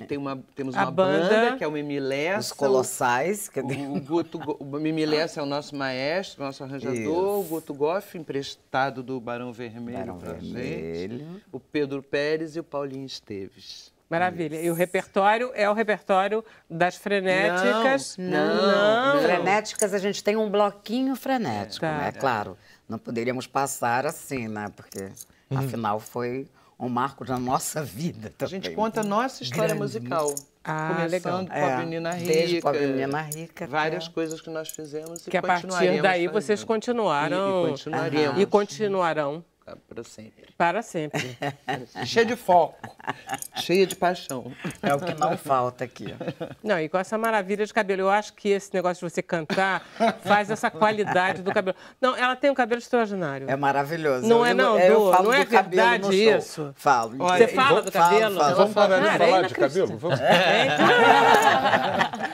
Temos A uma banda. banda, que é o Mimi Lessa. Os colossais. Que... O Mimi Lessa é o nosso maestro, nosso arranjador. Isso. O Guto Goff, emprestado do Barão Vermelho Barão pra Vermelho. gente. O Pedro Pérez e o Paulinho Esteves. Maravilha. E o repertório é o repertório das frenéticas? Não. Frenéticas, a gente tem um bloquinho frenético, Tá. né? Claro, não poderíamos passar assim, né? Porque, afinal, foi um marco da nossa vida A também. gente conta a nossa história Grande. musical. Ah, Começando legal. com a Menina Rica. Desde Pobre Menina Rica. Várias até- coisas que nós fizemos e Que a partir continuaremos daí fazendo. vocês continuaram. E continuaremos. E continuarão Para sempre. para sempre. Cheia de foco. Cheia de paixão. É o que não falta aqui. Não, e com essa maravilha de cabelo. Eu acho que esse negócio de você cantar faz essa qualidade do cabelo. Não, ela tem um cabelo extraordinário. É maravilhoso. Não é não, eu Du? falo Não é do cabelo verdade no show. isso? Falo. Você fala do cabelo? Vamos parar de Cara, é falar de cabelo? Vamos.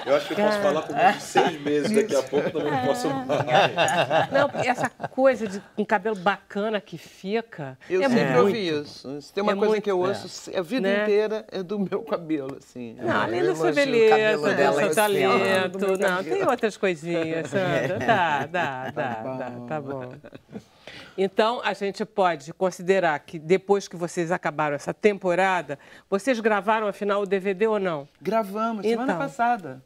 Eu acho que eu posso falar por uns 6 meses daqui a pouco, também não posso mais. Não, essa coisa de um cabelo bacana que fica. Eu é sempre muito. ouvi isso. Se tem uma É coisa muito, que eu ouço a vida né? inteira é do meu cabelo, assim. Não, além Eu da sua elogio o cabelo beleza, dela do seu esse talento. ano. Não, tem outras coisinhas, Sandra. Tá bom. Então, a gente pode considerar que depois que vocês acabaram essa temporada, vocês gravaram, afinal, o DVD ou não? Gravamos, semana passada.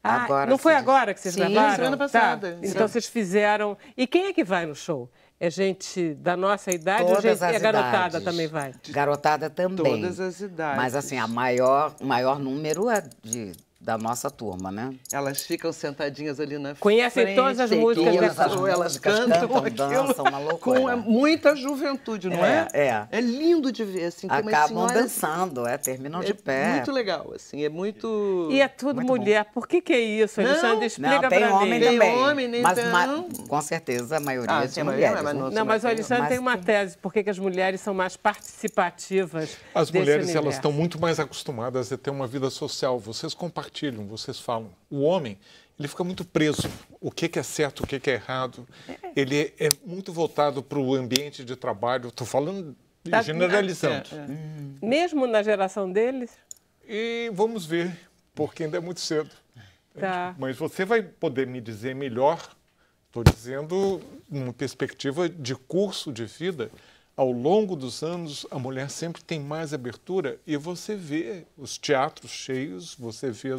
Ah, Agora, não foi sim. agora que vocês Sim, gravaram? semana passada. Tá. Então, vocês fizeram... E quem é que vai no show? É gente da nossa idade ou Todas gente... as E a garotada idades. também vai? Garotada também. Todas as idades. Mas assim, o maior número é da nossa turma, né? Elas ficam sentadinhas ali na Conhecem frente, todas as músicas todas dessa- as músicas, elas músicas cantam cantam, aquilo dançam, uma loucura. com muita juventude, não é? É. É lindo de ver, assim, tem umas Acabam senhoras- dançando, terminam de É pé. muito legal, assim, é muito... E é tudo Muito mulher. Por que é isso, Alexandre? Explica Não, tem pra homem mim. Tem também. homem, nem mas, tem- com certeza a maioria Ah, são tem maioria, mulheres. mas né? não- Não, mas o Alexandre Mas tem uma tese. Por que as mulheres são mais participativas As desse mulheres, elas universo? estão muito mais acostumadas a ter uma vida social. Vocês compartilham, vocês falam. O homem, ele fica muito preso. O que é certo, o que é errado. Ele é muito voltado para o ambiente de trabalho. Estou falando, Tá- generalizando. Mesmo na geração deles? E vamos ver, porque ainda é muito cedo. Tá. Mas você vai poder me dizer melhor, estou dizendo, numa perspectiva de curso de vida, ao longo dos anos, a mulher sempre tem mais abertura e você vê os teatros cheios, você vê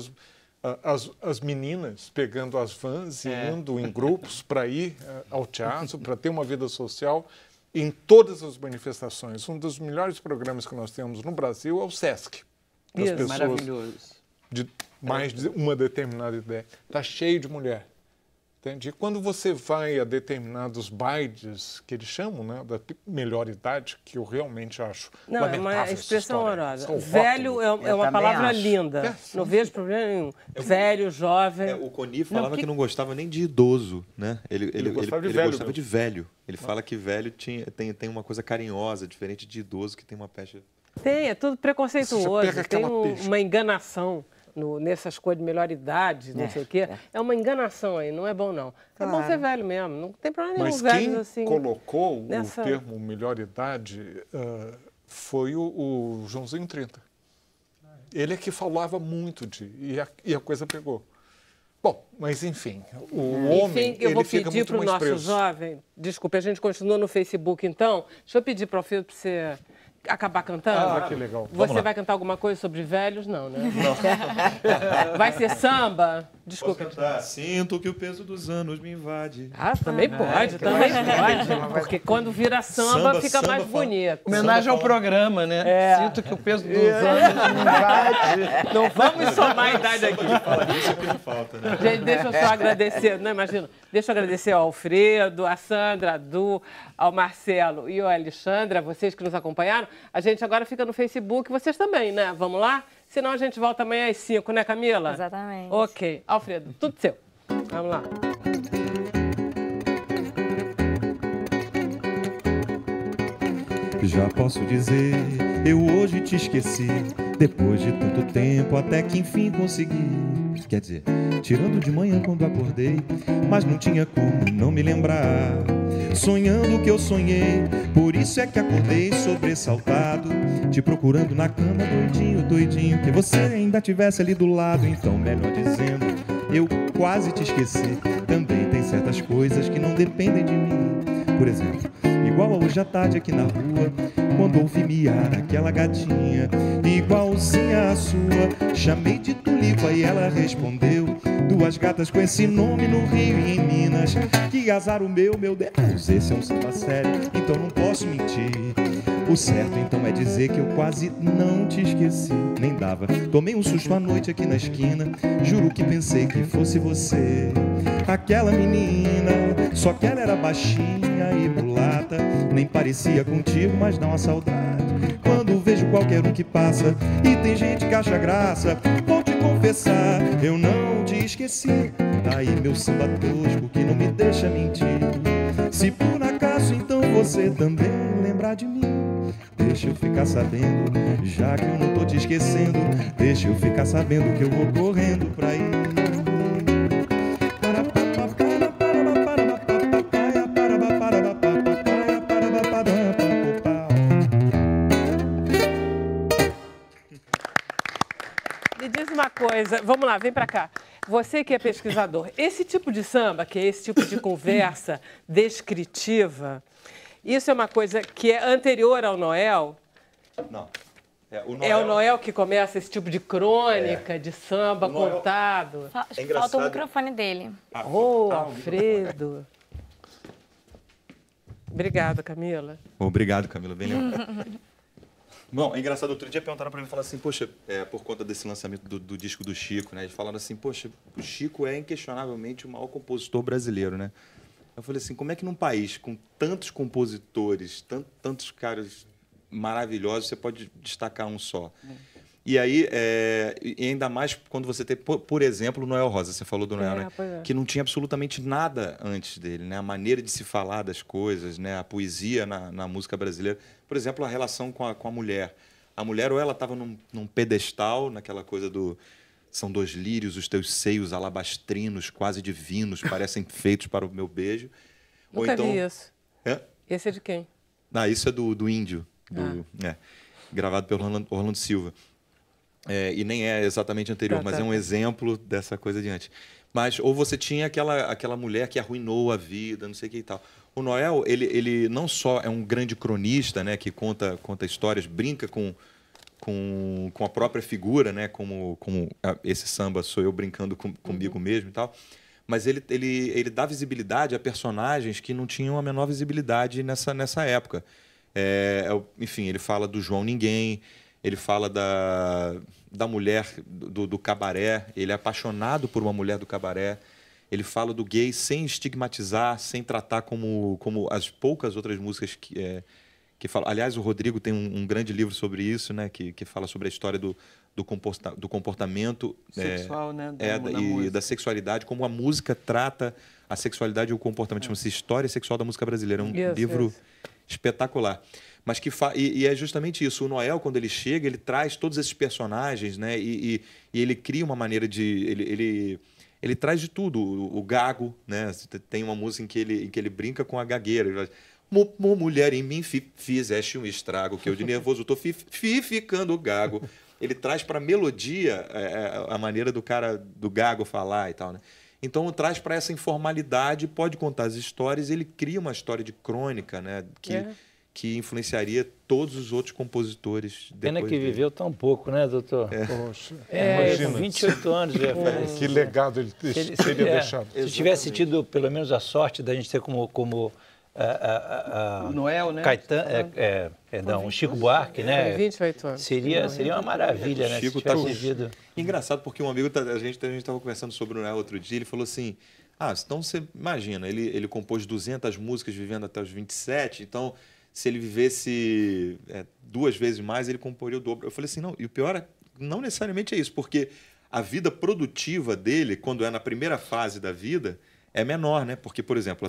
as meninas pegando as vans e indo em grupos para ir ao teatro, para ter uma vida social em todas as manifestações. Um dos melhores programas que nós temos no Brasil é o SESC. Das Isso, pessoas Maravilhoso. de mais de uma determinada ideia. Está cheio de mulher. Entende? E quando você vai a determinados bailes, que eles chamam, né, da melhor idade, que eu realmente acho Não, é lamentável uma essa expressão história. horrorosa. São Velho rótulos. é uma também palavra acho. linda. Não vejo problema nenhum. Velho, jovem. O Coni falava que não gostava nem de idoso, né? Ele gostava de ele velho gostava mesmo. de velho. Ele fala que velho tem uma coisa carinhosa, diferente de idoso que tem uma pecha. Tem, é tudo Você preconceituoso. pega Tem aquela peixe. uma enganação nessas coisas de melhor idade, não sei o quê. É uma enganação aí, não é bom, não. É bom ser velho mesmo, não tem problema nenhum. Mas Velhos quem assim. colocou nessa- o termo melhor idade foi o Joãozinho 30. Ele é que falava muito e a coisa pegou. Bom, mas enfim, o homem, Enfim, eu vou ele fica pedir muito para o mais nosso preso. jovem... Desculpe, a gente continua no Facebook, então. Deixa eu pedir para o Alfredo para você acabar cantando. Ah, que legal. Você vai cantar alguma coisa sobre velhos? Não, né? Não. Vai ser samba? Desculpe. Sinto que o peso dos anos me invade. Ah, também pode, também pode. Porque quando vira samba fica mais bonito. Homenagem ao programa, né? Sinto que o peso dos anos me invade. Não vamos somar a idade aqui. Fala disso é que não falta, né? Gente, deixa eu só agradecer, não imagino, deixa eu agradecer ao Alfredo, à Sandra, a Du, ao Marcelo e ao Alexandre, a vocês que nos acompanharam. A gente agora fica no Facebook, vocês também, né? Vamos lá? Senão a gente volta amanhã às 5, né, Camila? Exatamente. Ok. Alfredo, tudo seu. Vamos lá. Já posso dizer, eu hoje te esqueci. Depois de tanto tempo, até que enfim consegui. Quer dizer, tirando de manhã quando acordei, mas não tinha como não me lembrar. Sonhando o que eu sonhei, por isso é que acordei sobressaltado, te procurando na cama, doidinho, doidinho. Que você ainda tivesse ali do lado, então melhor dizendo, eu quase te esqueci. Também tem certas coisas que não dependem de mim. Por exemplo, igual a hoje à tarde aqui na rua, quando ouvi miar aquela gatinha, igualzinha a sua, chamei de tulipa e ela respondeu. Duas gatas com esse nome no Rio e em Minas. Que azar o meu Deus, esse é um samba sério, então não posso mentir. O certo então é dizer que eu quase não te esqueci. Nem dava, tomei um susto à noite aqui na esquina. Juro que pensei que fosse você, aquela menina. Só que ela era baixinha e mulata, nem parecia contigo, mas dá uma saudade quando vejo qualquer um que passa. E tem gente que acha graça, vou te confessar, eu não te esqueci. Tá aí meu samba tosco que não me deixa mentir. Se por acaso então você também lembrar de mim, deixa eu ficar sabendo, já que eu não tô te esquecendo. Deixa eu ficar sabendo que eu vou correndo pra ir. Me diz uma coisa, vamos lá, vem pra cá. você que é pesquisador, esse tipo de samba, que é esse tipo de conversa descritiva, isso é uma coisa que é anterior ao Noel? Não. É o Noel que começa esse tipo de crônica, de samba contado. Falta o microfone dele. Alfredo. Obrigada, Camila. Obrigado, Camila. Bem lembrado. Bom, é engraçado, outro dia perguntaram para mim, falaram assim, poxa, por conta desse lançamento do disco do Chico, né? Eles falaram assim, poxa, o Chico é inquestionavelmente o maior compositor brasileiro, né? Eu falei assim, como é que num país com tantos compositores, tantos caras maravilhosos, você pode destacar um só? E aí, e ainda mais quando você tem, por exemplo, o Noel Rosa, você falou do Noel, né? Que não tinha absolutamente nada antes dele, né? A maneira de se falar das coisas, né? A poesia na música brasileira. Por exemplo, a relação com a mulher. A mulher, ou ela estava num pedestal, naquela coisa do... São dois lírios, os teus seios alabastrinos, quase divinos, parecem feitos para o meu beijo. Nunca vi isso. Esse é de quem? Isso é do Índio. Gravado pelo Orlando Silva. E nem é exatamente anterior, mas é um exemplo dessa coisa de antes. Mas, ou você tinha aquela mulher que arruinou a vida, não sei o que e tal. O Noel, ele não só é um grande cronista, né, que conta histórias, brinca com a própria figura, né, como esse samba sou eu brincando comigo mesmo e tal, mas ele dá visibilidade a personagens que não tinham a menor visibilidade nessa época. Enfim, ele fala do João Ninguém, ele fala da mulher do cabaré, ele é apaixonado por uma mulher do cabaré, ele fala do gay sem estigmatizar, sem tratar como as poucas outras músicas que falam. Aliás, o Rodrigo tem um grande livro sobre isso, né, que fala sobre a história do comportamento sexual, né, e da sexualidade, como a música trata a sexualidade e o comportamento. Chama-se História Sexual da Música Brasileira. É um livro espetacular. Mas e é justamente isso. O Noel, quando ele chega, ele traz todos esses personagens, né? E ele cria uma maneira de... Ele traz de tudo. O gago, né? Tem uma música em que ele brinca com a gagueira. Ele fala, mulher em mim fizeste um estrago, que eu de nervoso tô ficando gago. Ele traz para a melodia a maneira do gago falar e tal, né? Então traz para essa informalidade, pode contar as histórias, ele cria uma história de crônica, né? Que influenciaria todos os outros compositores depois Pena que dele. Viveu tão pouco, né, doutor? Poxa, imagina. 28 anos. Que legado ele teria deixado. Se tivesse tido pelo menos a sorte da gente ter como Noel, né? Caetano, o Chico Buarque, né? 28 anos. Seria uma maravilha, né? Chico se tivesse vivido. Engraçado, porque um amigo, a gente estava conversando sobre o Noel outro dia, ele falou assim, então você imagina, ele compôs 200 músicas vivendo até os 27, então se ele vivesse 2 vezes mais, ele comporia o dobro. Eu falei assim, não, e o pior não necessariamente é isso, porque a vida produtiva dele, quando é na primeira fase da vida, é menor, né? Porque, por exemplo,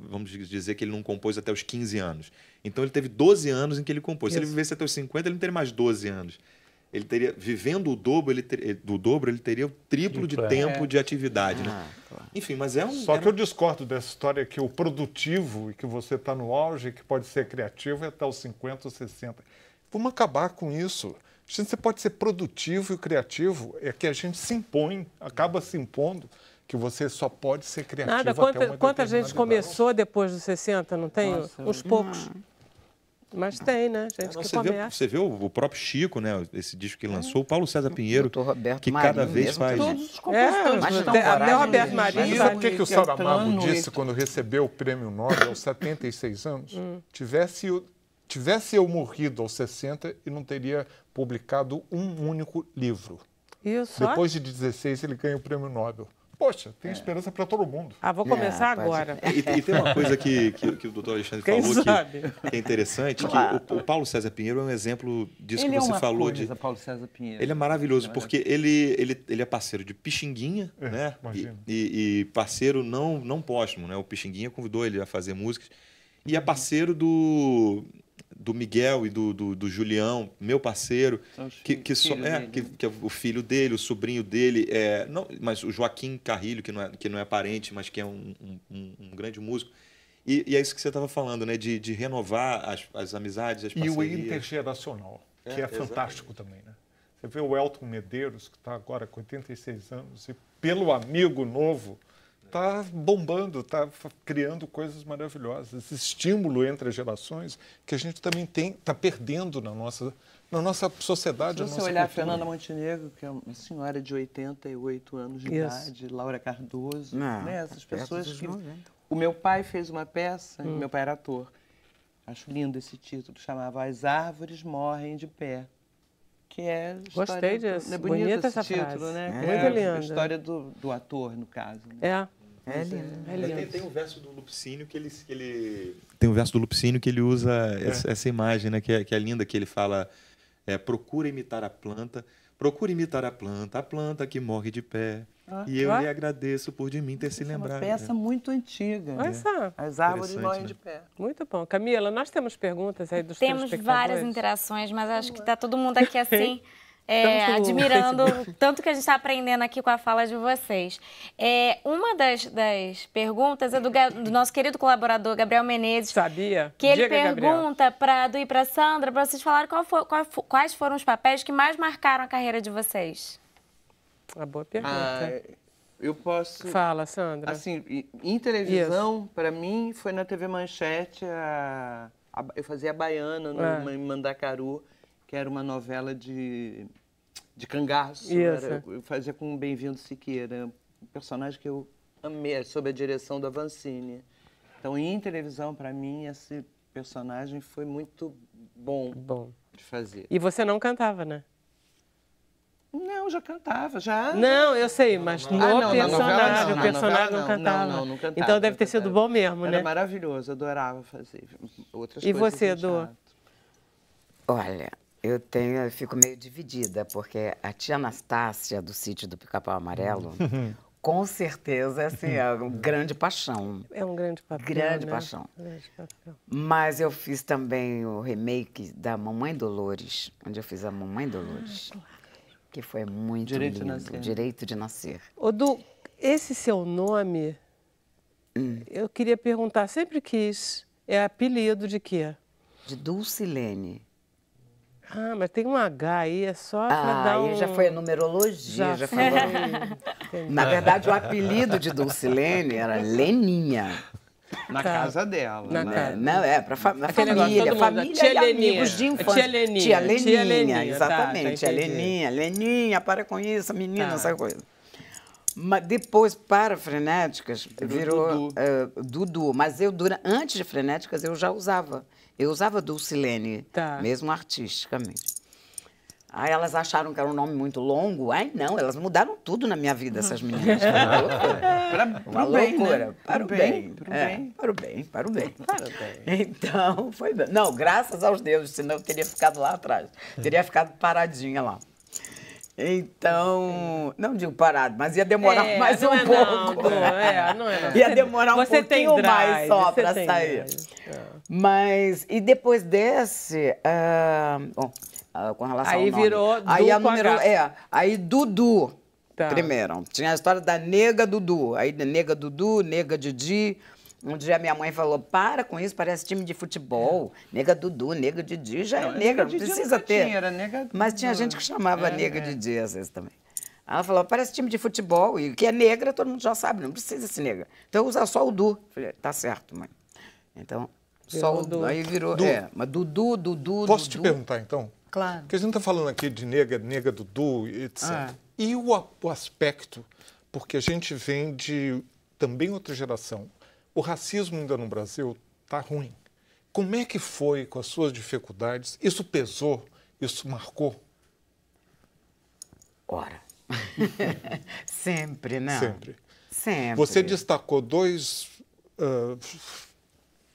vamos dizer que ele não compôs até os 15 anos. Então ele teve 12 anos em que ele compôs. Se ele vivesse até os 50, ele não teria mais 12 anos. Ele teria, vivendo o dobro, ele teria o triplo de tempo de atividade, né? Claro. Enfim, mas Só que eu discordo dessa história que o produtivo e que você está no auge, que pode ser criativo, é até os 50 ou 60. Vamos acabar com isso. Você pode ser produtivo e criativo, é que a gente se impõe, acaba se impondo, que você só pode ser criativo Nada, quanta gente começou depois dos 60, não tem? Uns poucos. Mas tem, né? Gente que começa. Você vê o próprio Chico, né? Esse disco que lançou, o Paulo César Pinheiro, que Marinho cada vez mesmo, faz... todos os compositores Até o Roberto Marinho. Mas sabe o que o Saramago disse quando recebeu o prêmio Nobel aos 76 anos? Tivesse eu morrido aos 60 e não teria publicado um único livro. Isso. Depois de 16 ele ganha o prêmio Nobel. Poxa, tem esperança para todo mundo. Vou começar agora. E tem uma coisa que o doutor Alexandre falou que é interessante, que o Paulo César Pinheiro é um exemplo disso que você falou. Paulo César Pinheiro. Ele é maravilhoso, porque ele é parceiro de Pixinguinha, né? E parceiro não póstumo, né? O Pixinguinha convidou ele a fazer músicas. E é parceiro do Miguel e do Julião, meu parceiro, que é o filho dele, o sobrinho dele, mas o Joaquim Carrilho, que não é parente, mas que é um grande músico. E é isso que você estava falando, né? De renovar as amizades, as parcerias. E o intergeracional, que é fantástico também, né? Você vê o Elton Medeiros, que está agora com 86 anos, e pelo amigo novo, está bombando, está criando coisas maravilhosas. Esse estímulo entre as gerações que a gente também está perdendo na nossa sociedade. Se você olhar a Fernanda Montenegro, que é uma senhora de 88 anos de idade, Laura Cardoso, né? Essas pessoas que... O meu pai fez uma peça, meu pai era ator, acho lindo esse título, chamava As Árvores Morrem de Pé. Que é Gostei disso. É bonito esse essa título, frase. né? Muito lindo. A história do ator, no caso. Né? É lindo. Tem um verso do Lupicínio que ele... Tem um verso do Lupicínio que ele usa essa imagem, né? Que é linda, que ele fala... procura imitar a planta a planta que morre de pé. E eu lhe agradeço por de mim ter se lembrado. É uma peça muito antiga. As árvores morrem de pé. Muito bom. Camila, nós temos perguntas aí dos telespectadores? Temos várias interações, mas acho que está todo mundo aqui assim... admirando tanto que a gente está aprendendo aqui com a fala de vocês. Uma das perguntas é do nosso querido colaborador, Gabriel Menezes. Sabia? Que ele pergunta para Du e para Sandra, para vocês falarem quais foram os papéis que mais marcaram a carreira de vocês. Uma boa pergunta. Eu posso... Fala, Sandra. Assim, em televisão, para mim, foi na TV Manchete, eu fazia a Baiana em Mandacaru, que era uma novela de cangaço. Eu fazia com o Bem-vindo Siqueira, um personagem que eu amei, sob a direção da Vancini. Então, em televisão, para mim, esse personagem foi muito bom de fazer. E você não cantava, né? Não, já cantava, já. Não, eu sei, mas no personagem, o personagem não cantava. Não cantava. Então deve ter sido bom mesmo, né? Era maravilhoso, adorava fazer outras coisas. E você, Du? Olha, eu fico meio dividida, porque a tia Anastácia, do Sítio do Pica-Pau Amarelo, com certeza assim, é uma grande paixão. É um grande papel, Grande né? paixão. Grande papel. Mas eu fiz também o remake da Mamãe Dolores, onde eu fiz a Mamãe Dolores. Que foi muito lindo. Direito de Nascer. Ô, Du, esse seu nome, eu queria perguntar, sempre quis, é apelido de quê? De Dulcilene. Ah, mas tem um H aí, é só para dar aí já foi a numerologia, já falou. Na verdade, o apelido de Dulcilene era Leninha. Na casa dela. Não, para família, família e amigos de infância. Tia Leninha, exatamente. Tia Leninha, Leninha, para com isso, menina, essa coisa. Mas depois, para Frenéticas, virou Dudu. Mas antes de Frenéticas, eu já usava. Eu usava Dulcilene, mesmo artisticamente. Aí elas acharam que era um nome muito longo. Ai, não, elas mudaram tudo na minha vida, essas meninas. Uma loucura. Para o bem. Para o bem. Então, foi bem. Não, graças aos deuses, senão eu teria ficado lá atrás. Teria ficado paradinha lá. Então, não digo parado, mas ia demorar mais um pouco. Não. Ia demorar um pouquinho mais só para sair. Mas, e depois desse, com relação ao nome. Virou aí a número, aí Dudu, primeiro. Tinha a história da Nega Dudu. Aí Nega Dudu, Nega Didi. Um dia minha mãe falou, para com isso, parece time de futebol. Nega Dudu, Nega Didi, já é negra, não precisa ter. Era nega mas tinha gente que chamava Nega Didi às vezes também. Ela falou, parece time de futebol, e que é negra, todo mundo já sabe, não precisa ser negra. Então usa só o Du. Falei, tá certo, mãe. Então, só o Du. Aí virou, mas Dudu. Posso te perguntar, então? Claro. Porque a gente está falando aqui de nega Dudu, etc. E o aspecto, porque a gente vem de também outra geração. O racismo ainda no Brasil está ruim. Como é que foi com as suas dificuldades? Isso pesou? Isso marcou? Ora. Sempre, né? Sempre. Você destacou dois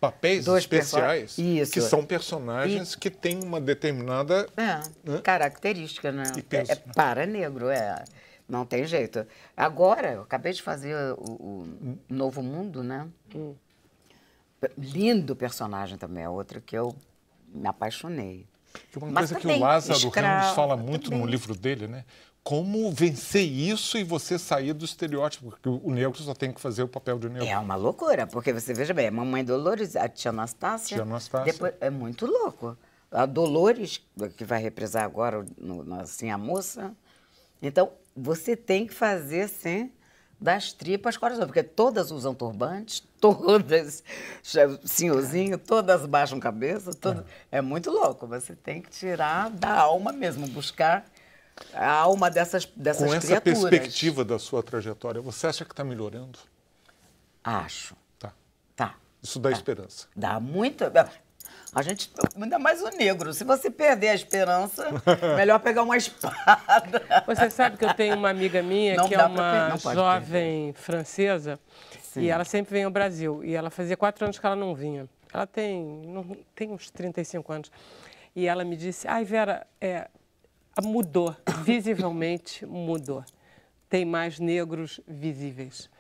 papéis especiais que são personagens que têm uma determinada característica, né? Para negro, não tem jeito. Agora, eu acabei de fazer o Novo Mundo, né? Lindo personagem também, é outro que eu me apaixonei. Uma coisa que o Lázaro Ramos fala muito no livro dele, né? Como vencer isso e você sair do estereótipo, porque o negro só tem que fazer o papel de negro. É uma loucura, porque você veja bem, a Mamãe Dolores, a tia Anastácia. Depois, é muito louco. A Dolores, que vai reprisar agora, assim, a moça. Então, você tem que fazer, assim, das tripas coração, porque todas usam turbantes, todas senhorzinho, todas baixam cabeça, todas... É muito louco, você tem que tirar da alma mesmo, buscar a alma dessas criaturas. Com essa perspectiva da sua trajetória, você acha que está melhorando? Acho. Tá. Isso dá esperança. Dá muita... A gente, ainda mais o negro, se você perder a esperança, melhor pegar uma espada. Você sabe que eu tenho uma amiga minha que é uma jovem francesa e ela sempre vem ao Brasil. E ela fazia 4 anos que ela não vinha. Ela tem uns 35 anos. E ela me disse, ai Vera, mudou, visivelmente mudou. Tem mais negros visíveis.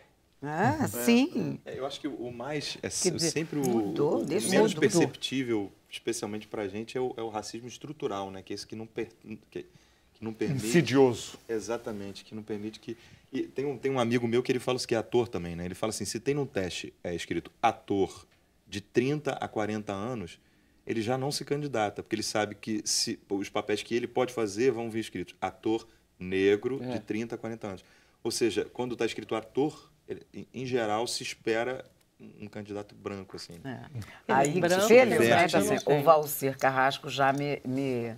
Ah, sim. Eu acho que o mais, dizer, sempre mudou, o menos perceptível, especialmente pra gente, é o racismo estrutural, né? Que é esse que não permite... Insidioso. Exatamente, que não permite que... E tem um amigo meu que ele fala que é ator também, né? Ele fala assim, se tem num teste escrito ator de 30 a 40 anos, ele já não se candidata, porque ele sabe que os papéis que ele pode fazer vão vir escritos ator negro de 30 a 40 anos. Ou seja, quando está escrito ator, em geral, se espera um candidato branco, assim. Aí, felizmente, assim, o Valcir Carrasco já me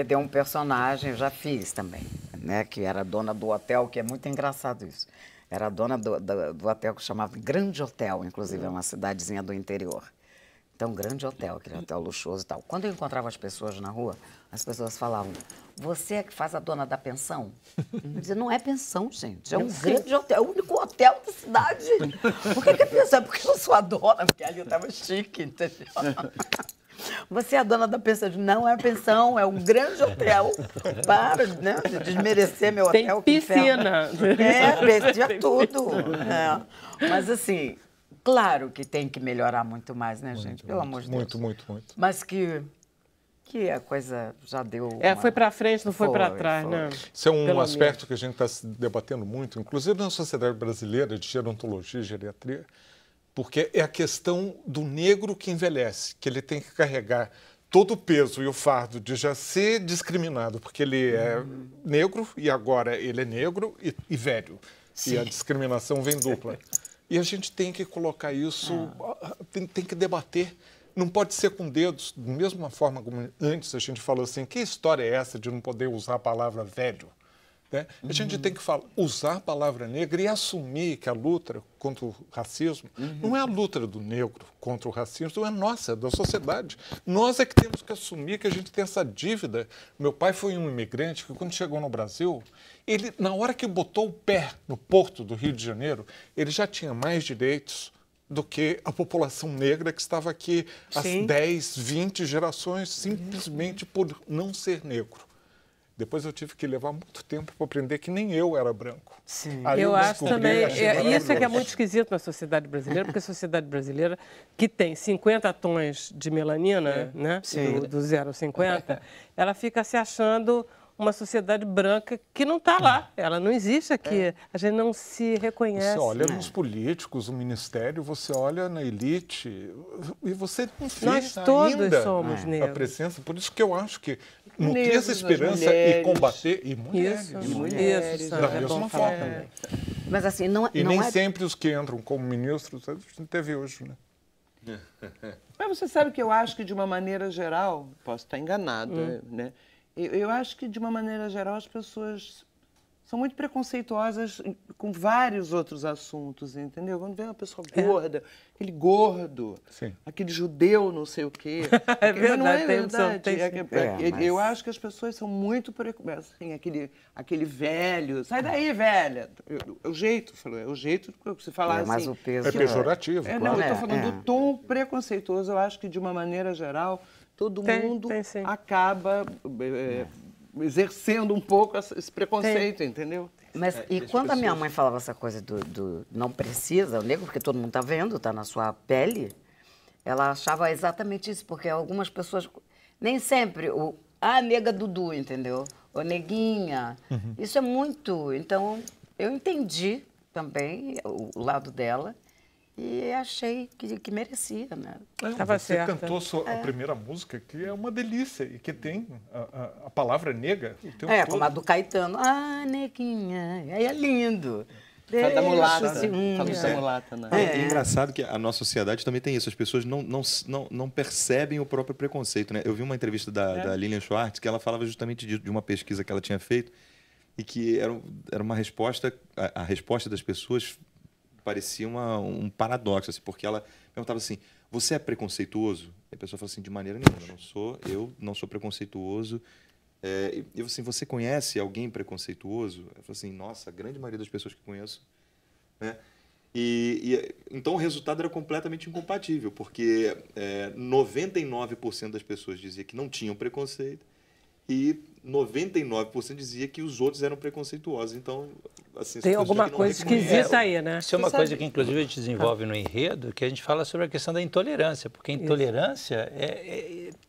deu um personagem, eu já fiz também, né? Que era dona do hotel, que é muito engraçado isso. Era dona do hotel que chamava Grande Hotel, inclusive, é uma cidadezinha do interior. Então, Grande Hotel, aquele hotel luxuoso e tal. Quando eu encontrava as pessoas na rua, as pessoas falavam, você é que faz a dona da pensão? Eu dizia, não é pensão, gente, é um grande hotel, é o único hotel da cidade. Por que é pensão? Porque eu sou a dona, porque ali eu estava chique, entendeu? Você é a dona da pensão. Eu disse, não é pensão, é um grande hotel. Para, né, de desmerecer meu hotel. Tem piscina. Tinha tudo. Mas assim... Claro que tem que melhorar muito mais, né, gente? Pelo amor de Deus. Muito. Mas que a coisa já deu... foi para frente, não foi para trás, né? Isso é um aspecto que a gente está se debatendo muito, inclusive na Sociedade Brasileira de Gerontologia e Geriatria, porque é a questão do negro que envelhece, que ele tem que carregar todo o peso e o fardo de já ser discriminado, porque ele é negro e agora ele é negro e velho. Sim. E a discriminação vem dupla. E a gente tem que colocar isso, tem que debater. Não pode ser com dedos, da mesma forma como antes a gente falou assim, que história é essa de não poder usar a palavra velho? Né? A gente tem que usar a palavra negra e assumir que a luta contra o racismo não é a luta do negro contra o racismo, é nossa, é da sociedade. Nós é que temos que assumir que a gente tem essa dívida. Meu pai foi um imigrante que, quando chegou no Brasil, ele, na hora que botou o pé no porto do Rio de Janeiro, ele já tinha mais direitos do que a população negra que estava aqui há 10, 20 gerações, simplesmente por não ser negro. Depois eu tive que levar muito tempo para aprender que nem eu era branco. Sim. Eu acho também, isso é que é muito esquisito na sociedade brasileira, porque a sociedade brasileira, que tem 50 tons de melanina, né, do 0 ao 50, ela fica se achando uma sociedade branca que não está lá, ela não existe aqui, a gente não se reconhece. Você olha nos políticos, no ministério, você olha na elite e você não vê Nós todos ainda somos negros. a presença. Por isso que eu acho que nutrir essa esperança e combater, e mulheres, isso, da mesma forma. Mas assim, não E nem é... sempre os que entram como ministros, a gente teve hoje, né? Mas você sabe que eu acho que, de uma maneira geral, posso estar enganado, né? Eu acho que, de uma maneira geral, as pessoas são muito preconceituosas com vários outros assuntos, entendeu? Quando vem uma pessoa gorda, aquele gordo, aquele judeu não sei o quê. É verdade, não é verdade. Mas... Eu acho que as pessoas são muito assim, aquele velho, sai daí, velha. É o jeito, é o jeito que se falar assim. Mas o peso é pejorativo. Não, eu estou falando do tom preconceituoso. Eu acho que, de uma maneira geral, todo mundo acaba exercendo um pouco esse preconceito, entendeu? Mas e quando a minha mãe falava essa coisa do não precisa, o negro, porque todo mundo está vendo, está na sua pele, ela achava exatamente isso, porque algumas pessoas, nem sempre, nega Dudu, entendeu? Ou neguinha, isso é muito... Então, eu entendi também o lado dela E achei que merecia, né? Tava Você certa. cantou a primeira música, que é uma delícia, e que tem a palavra nega o tempo todo. Como a do Caetano. Ah, neguinha. Aí é lindo. Fala da mulata. Deixa o ciúme. Fala da mulata, né? É engraçado que a nossa sociedade também tem isso. As pessoas não percebem o próprio preconceito, né? Eu vi uma entrevista da Lilian Schwartz que ela falava justamente de uma pesquisa que ela tinha feito e que era uma resposta... A resposta das pessoas parecia um paradoxo, assim, porque ela perguntava assim, você é preconceituoso? E a pessoa falou assim, de maneira nenhuma, eu não sou preconceituoso. E assim, você conhece alguém preconceituoso? Eu falei assim, nossa, a grande maioria das pessoas que conheço, né? Então o resultado era completamente incompatível, porque 99% das pessoas dizia que não tinham preconceito e 99% dizia que os outros eram preconceituosos. Então, assim, Tem alguma coisa esquisita aí, né? Isso é uma coisa que, inclusive, a gente desenvolve no enredo, que a gente fala sobre a questão da intolerância, porque a intolerância,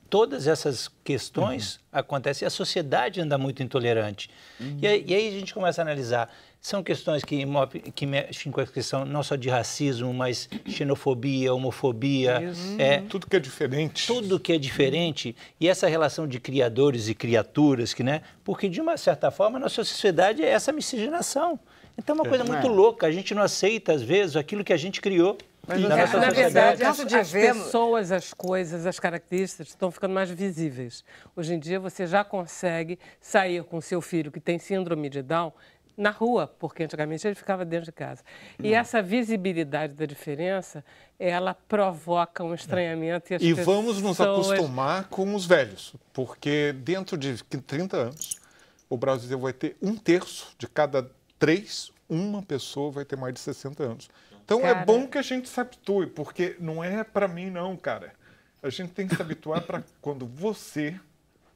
todas essas questões acontecem e a sociedade anda muito intolerante. E aí a gente começa a analisar. São questões que mexem com a questão não só de racismo, mas xenofobia, homofobia. Tudo que é diferente. Tudo que é diferente. E essa relação de criadores e criaturas, né? Porque, de uma certa forma, a nossa sociedade é essa miscigenação. Então, é uma coisa muito louca. A gente não aceita, às vezes, aquilo que a gente criou. Na verdade, as pessoas, as coisas, as características estão ficando mais visíveis. Hoje em dia, você já consegue sair com seu filho que tem síndrome de Down na rua, porque antigamente ele ficava dentro de casa. E essa visibilidade da diferença, ela provoca um estranhamento. E vamos nos acostumar com os velhos, porque dentro de 30 anos, o Brasil vai ter 1/3 de cada 3, uma pessoa vai ter mais de 60 anos. Então é bom que a gente se habitue, porque não é para mim não, cara. A gente tem que se habituar para quando você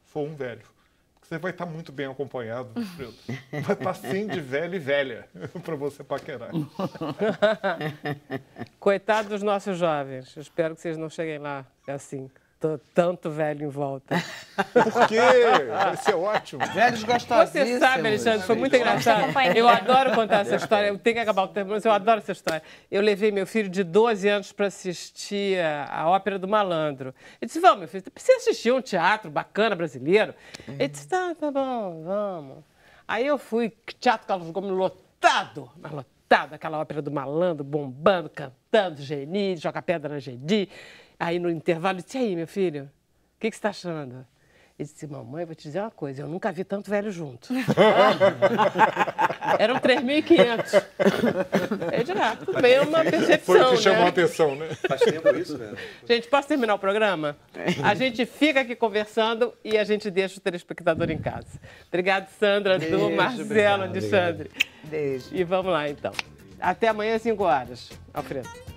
for um velho. Você vai estar muito bem acompanhado, Fredo. Vai estar assim de velho e velha para você paquerar. Coitado dos nossos jovens. Eu espero que vocês não cheguem lá assim, tanto velho em volta. Por quê? Vai ser ótimo. Velhos gostosíssimos. Você sabe, Alexandre, foi muito engraçado. Eu adoro contar essa história. Eu tenho que acabar o tempo, mas eu adoro essa história. Eu levei meu filho de 12 anos para assistir a Ópera do Malandro. Ele disse, vamos, meu filho, você precisa assistir um teatro bacana brasileiro? Ele disse, tá bom, vamos. Aí eu fui, Teatro Carlos Gomes lotado, mas lotado, aquela Ópera do Malandro, bombando, cantando, Geni, joga pedra na Geni. Aí, no intervalo, eu disse, e aí, meu filho, o que você está achando? Ele disse, mamãe, eu vou te dizer uma coisa, eu nunca vi tanto velho junto. Eram 3.500. Eu disse, tudo bem, é uma percepção, Foi o que chamou a atenção, né? Faz tempo isso, velho. Gente, posso terminar o programa? A gente fica aqui conversando e a gente deixa o telespectador em casa. Obrigado, Sandra, Du, Marcelo, Alexandre. Beijo. E vamos lá, então. Até amanhã, às 5 horas. Alfredo.